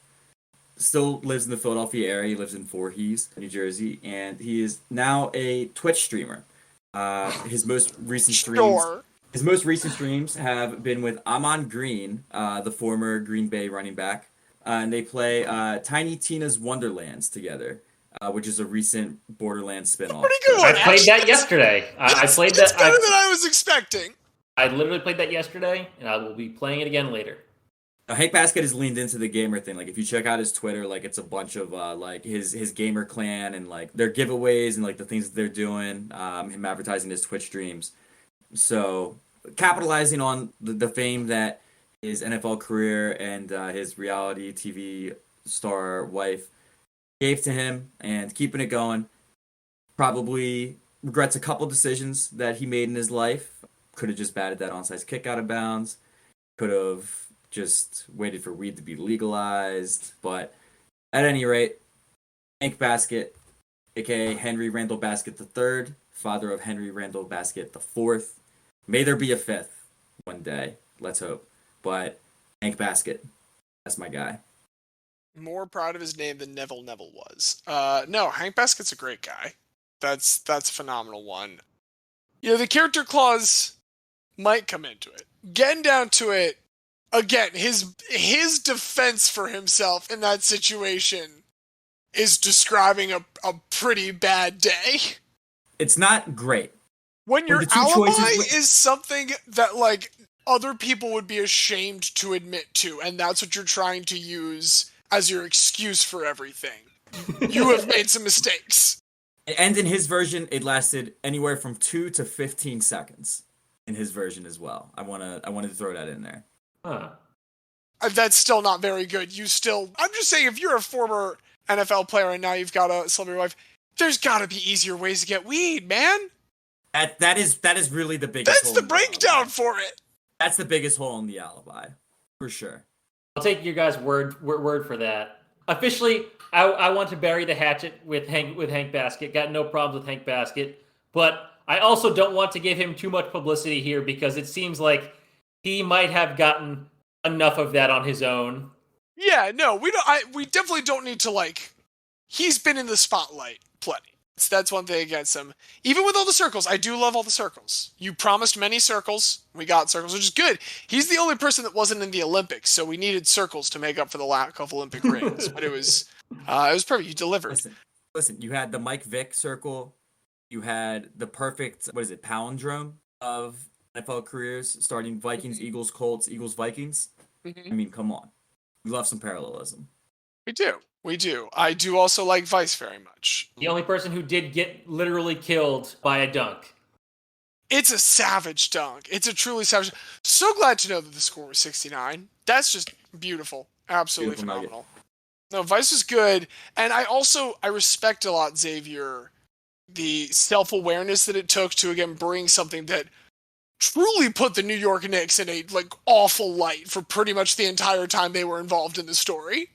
Still lives in the Philadelphia area. He lives in Voorhees, New Jersey, and he is now a Twitch streamer. His most recent streams have been with Amon Green, the former Green Bay running back, and they play Tiny Tina's Wonderlands together, which is a recent Borderlands spinoff. Pretty good one, I played that yesterday. I played that. It's better than I was expecting. I literally played that yesterday, and I will be playing it again later. Hank Basket has leaned into the gamer thing. Like, if you check out his Twitter, like, it's a bunch of like his gamer clan and like their giveaways and like the things that they're doing. Him advertising his Twitch streams. So capitalizing on the fame that his NFL career and his reality TV star wife gave to him, and keeping it going. Probably regrets a couple decisions that he made in his life. Could have just batted that onside kick out of bounds. Could have just waited for weed to be legalized. But at any rate, Hank Basket, aka Henry Randall Basket III, father of Henry Randall Basket IV. May there be a fifth one day. Let's hope. But Hank Basket, that's my guy. More proud of his name than Neville was. No, Hank Basket's a great guy. That's a phenomenal one. The character clause might come into it. Getting down to it, again, his defense for himself in that situation is describing a pretty bad day. It's not great. When your alibi is something that, like, other people would be ashamed to admit to, and that's what you're trying to use as your excuse for everything, you have made some mistakes. And in his version, it lasted anywhere from 2 to 15 seconds. In his version as well. I wanted to throw that in there. Huh. That's still not very good. I'm just saying, if you're a former NFL player and now you've got a celebrity wife, there's got to be easier ways to get weed, man. That is really the biggest. That's the breakdown for it. That's the biggest hole in the alibi, for sure. I'll take your guys' word for that. Officially, I want to bury the hatchet with Hank Basket. Got no problems with Hank Basket, but I also don't want to give him too much publicity here because it seems like he might have gotten enough of that on his own. Yeah, no, we don't. We definitely don't need to, like. He's been in the spotlight plenty. That's one thing against him. Even with all the circles, I do love all the circles. You promised many circles. We got circles, which is good. He's the only person that wasn't in the Olympics, so we needed circles to make up for the lack of Olympic rings. But it was perfect. You delivered. Listen. You had the Mike Vick circle. You had the perfect, palindrome of NFL careers, starting Vikings, Eagles, Colts, Eagles, Vikings. Mhm. I mean, come on. We love some parallelism. We do. We do. I do also like Weiss very much. The only person who did get literally killed by a dunk. It's a savage dunk. It's a truly savage. So glad to know that the score was 69. That's just beautiful. Absolutely Beautiful nugget. phenomenal. No, Weiss is good. And I respect a lot, Xavier, the self-awareness that it took to, again, bring something that truly put the New York Knicks in a, like, awful light for pretty much the entire time they were involved in the story.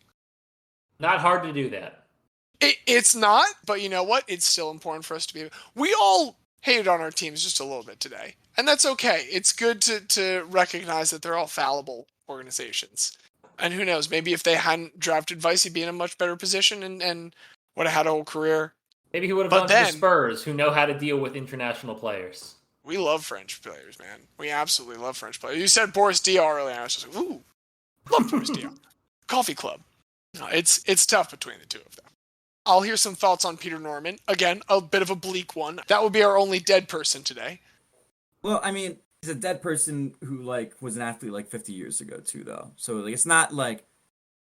Not hard to do that. It's not, but you know what? It's still important for us to be. We all hated on our teams just a little bit today, and that's okay. It's good to recognize that they're all fallible organizations. And who knows? Maybe if they hadn't drafted Weiss, he'd be in a much better position and would have had a whole career. Maybe he would have gone to the Spurs, who know how to deal with international players. We love French players, man. We absolutely love French players. You said Boris Diaw earlier, and I was just like, ooh, love Boris Diaw. Coffee club. No, it's tough between the two of them. I'll hear some thoughts on Peter Norman. Again, a bit of a bleak one. That would be our only dead person today. Well, I mean, he's a dead person who, like, was an athlete, like, 50 years ago, too, though. So, like, it's not like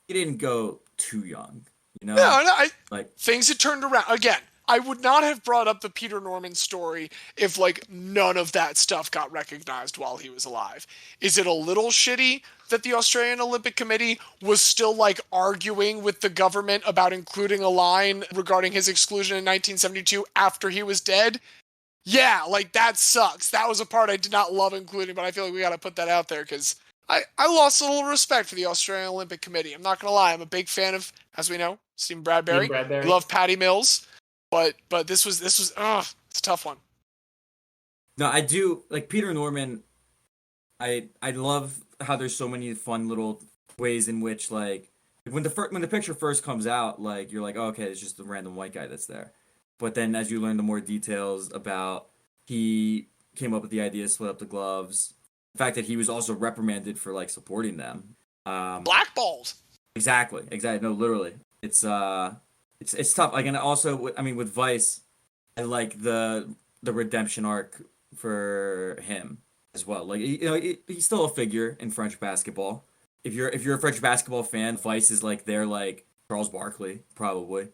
he didn't go too young, you know? No, things had turned around. Again, I would not have brought up the Peter Norman story if, like, none of that stuff got recognized while he was alive. Is it a little shitty that the Australian Olympic Committee was still, like, arguing with the government about including a line regarding his exclusion in 1972 after he was dead? Yeah, like, that sucks. That was a part I did not love including, but I feel like we got to put that out there because I lost a little respect for the Australian Olympic Committee. I'm not going to lie. I'm a big fan of, as we know, Stephen Bradbury. We love Patty Mills. But this was it's a tough one. No, I do like Peter Norman. I love how there's so many fun little ways in which, like, when the picture first comes out, like, you're like, oh, okay, it's just a random white guy that's there. But then as you learn the more details about, he came up with the idea to split up the gloves, the fact that he was also reprimanded for, like, supporting them. Blackballed. Exactly. No, literally. It's tough. Like, and also, I mean, with Weiss, I like the redemption arc for him as well. Like, you know, he's still a figure in French basketball. If you're a French basketball fan, Weiss is like their, like, Charles Barkley, probably.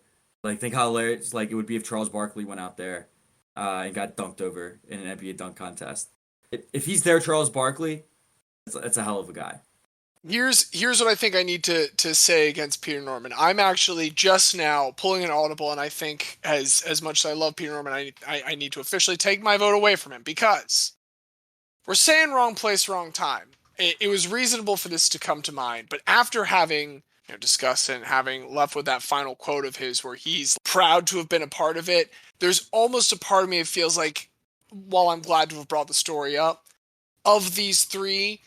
Like, think how hilarious like it would be if Charles Barkley went out there and got dunked over in an NBA dunk contest. If he's their Charles Barkley, that's a hell of a guy. Here's what I think I need to say against Peter Norman. I'm actually just now pulling an audible, and I think as much as I love Peter Norman, I need to officially take my vote away from him because we're saying wrong place, wrong time. It was reasonable for this to come to mind, but after having discussed it and having left with that final quote of his where he's proud to have been a part of it, there's almost a part of me that feels like, while I'm glad to have brought the story up, of these three,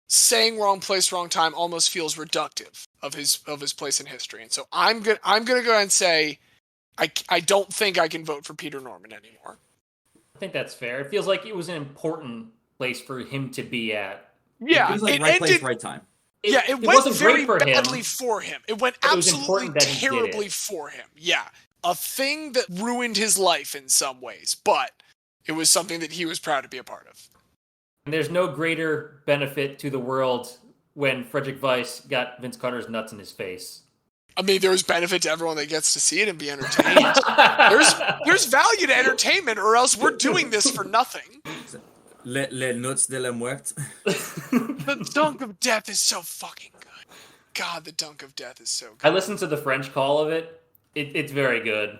saying wrong place, wrong time almost feels reductive of his place in history. And so I'm gonna go ahead and say I don't think I can vote for Peter Norman anymore. I think that's fair. It feels like it was an important place for him to be at. Yeah, it was like right place, right time. It went very badly for him. It went absolutely terribly for him. Yeah, a thing that ruined his life in some ways, but it was something that he was proud to be a part of. And there's no greater benefit to the world when Frederic Weiss got Vince Carter's nuts in his face. I mean, there's benefit to everyone that gets to see it and be entertained. there's value to entertainment, or else we're doing this for nothing. Les nuts de la muerte. The dunk of death is so fucking good. God, the dunk of death is so good. I listened to the French call of it. It's very good.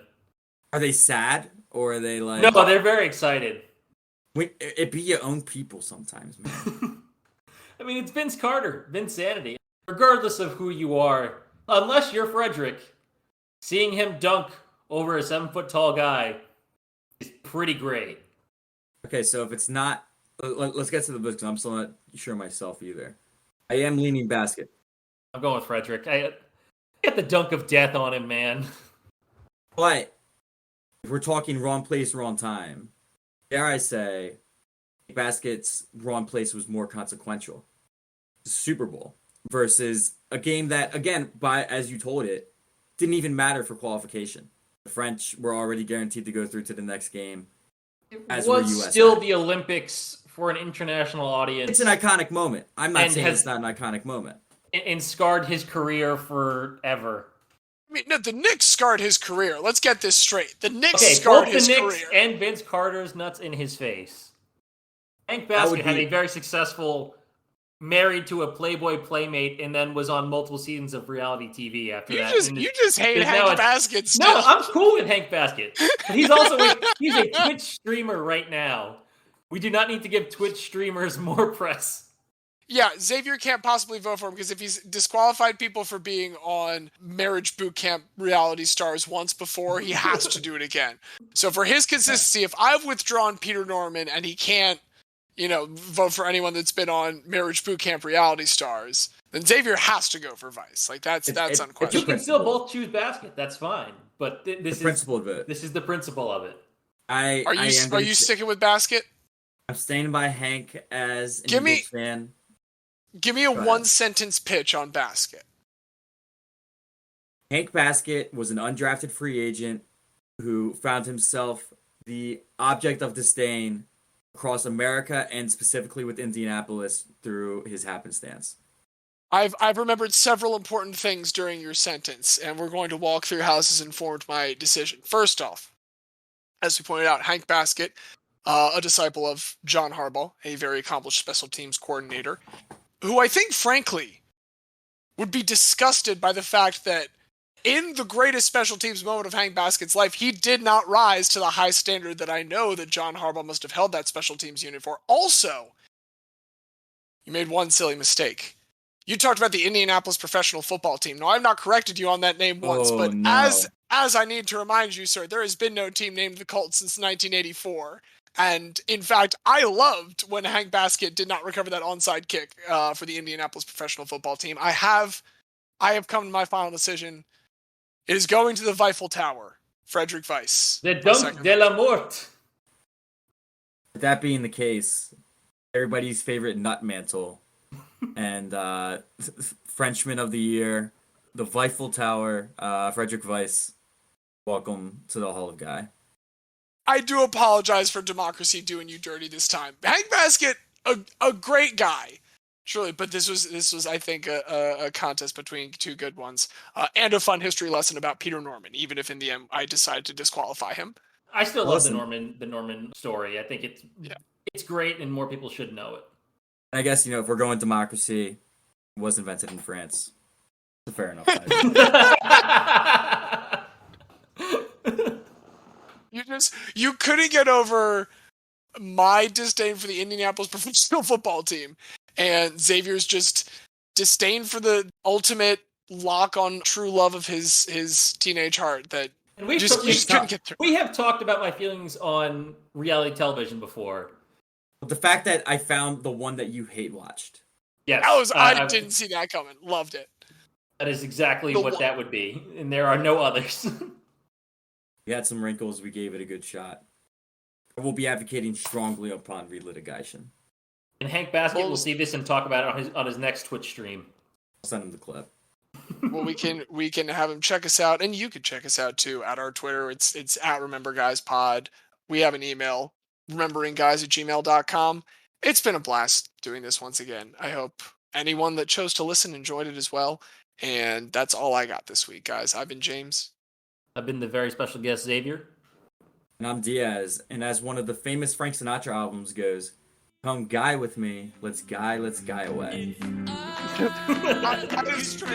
Are they sad, or are they like... No, they're very excited. It be your own people sometimes, man. I mean, it's Vince Carter, Vinsanity. Regardless of who you are, unless you're Frederic, seeing him dunk over a 7-foot-tall guy is pretty great. Okay, so if it's not... Let's get to the books, because I'm still not sure myself either. I am leaning basket. I'm going with Frederic. I get the dunk of death on him, man. But if we're talking wrong place, wrong time, dare I say, basket's wrong place was more consequential. Super Bowl versus a game that, again, as you told it, didn't even matter for qualification. The French were already guaranteed to go through to the next game. It was still the Olympics for an international audience. It's an iconic moment. I'm not saying it's not an iconic moment. and scarred his career forever. I mean, no, the Knicks scarred his career. Let's get this straight. The Knicks Okay, scarred both his the Knicks career. and Vince Carter's nuts in his face. Hank Baskett had a very successful married to a Playboy playmate and then was on multiple seasons of reality TV after that. You just hate Hank Baskett still. No, I'm cool with Hank Baskett. But he's also he's a Twitch streamer right now. We do not need to give Twitch streamers more press. Yeah, Xavier can't possibly vote for him because if he's disqualified people for being on Marriage Boot Camp Reality Stars once before, he has to do it again. So for his consistency, if I've withdrawn Peter Norman and he can't, vote for anyone that's been on Marriage Boot Camp Reality Stars, then Xavier has to go for Vice. Like that's unquestionable. You can still both choose Baskett. That's fine. But this is the principle of it. This is the principle of it. Are you sticking with Baskett? I'm staying by Hank as an Eagles fan. Give me a one-sentence pitch on Baskett. Hank Baskett was an undrafted free agent who found himself the object of disdain across America and specifically with Indianapolis through his happenstance. I've remembered several important things during your sentence, and we're going to walk through how this has informed my decision. First off, as we pointed out, Hank Baskett, a disciple of John Harbaugh, a very accomplished special teams coordinator, who I think, frankly, would be disgusted by the fact that in the greatest special teams moment of Hank Baskett's life, he did not rise to the high standard that I know that John Harbaugh must have held that special teams unit for. Also, you made one silly mistake. You talked about the Indianapolis professional football team. Now, I've not corrected you on that name once, but no. as I need to remind you, sir, there has been no team named the Colts since 1984. And in fact, I loved when Hank Baskett did not recover that onside kick for the Indianapolis professional football team. I have come to my final decision. It is going to the Weiffel Tower. Frederic Weiss. The Dunk de la Mort. That being the case, everybody's favorite nut mantle and Frenchman of the Year, the Weiffel Tower, Frederic Weiss. Welcome to the Hall of Guy. I do apologize for democracy doing you dirty this time. Hank Baskett, a great guy, surely, but this was I think a contest between two good ones, and a fun history lesson about Peter Norman. Even if in the end I decided to disqualify him, I still love the Norman story. I think it's great, and more people should know it. I guess if we're going democracy, it was invented in France. It's fair enough. You couldn't get over my disdain for the Indianapolis professional football team and Xavier's just disdain for the ultimate lock on true love of his teenage heart that you just couldn't get through. We have talked about my feelings on reality television before. The fact that I found the one that you hate watched. Yes. I didn't see that coming. Loved it. That is exactly what that would be. And there are no others. We had some wrinkles. We gave it a good shot. We'll be advocating strongly upon relitigation. And Hank Baskett will see this and talk about it on his next Twitch stream. I'll send him the clip. Well, we can have him check us out, and you can check us out too at our Twitter. It's at RememberGuysPod. We have an email, rememberingguys@gmail.com. It's been a blast doing this once again. I hope anyone that chose to listen enjoyed it as well. And that's all I got this week, guys. I've been James. I've been the very special guest, Xavier. And I'm Diaz. And as one of the famous Frank Sinatra albums goes, come guy with me. Let's guy away. That is true.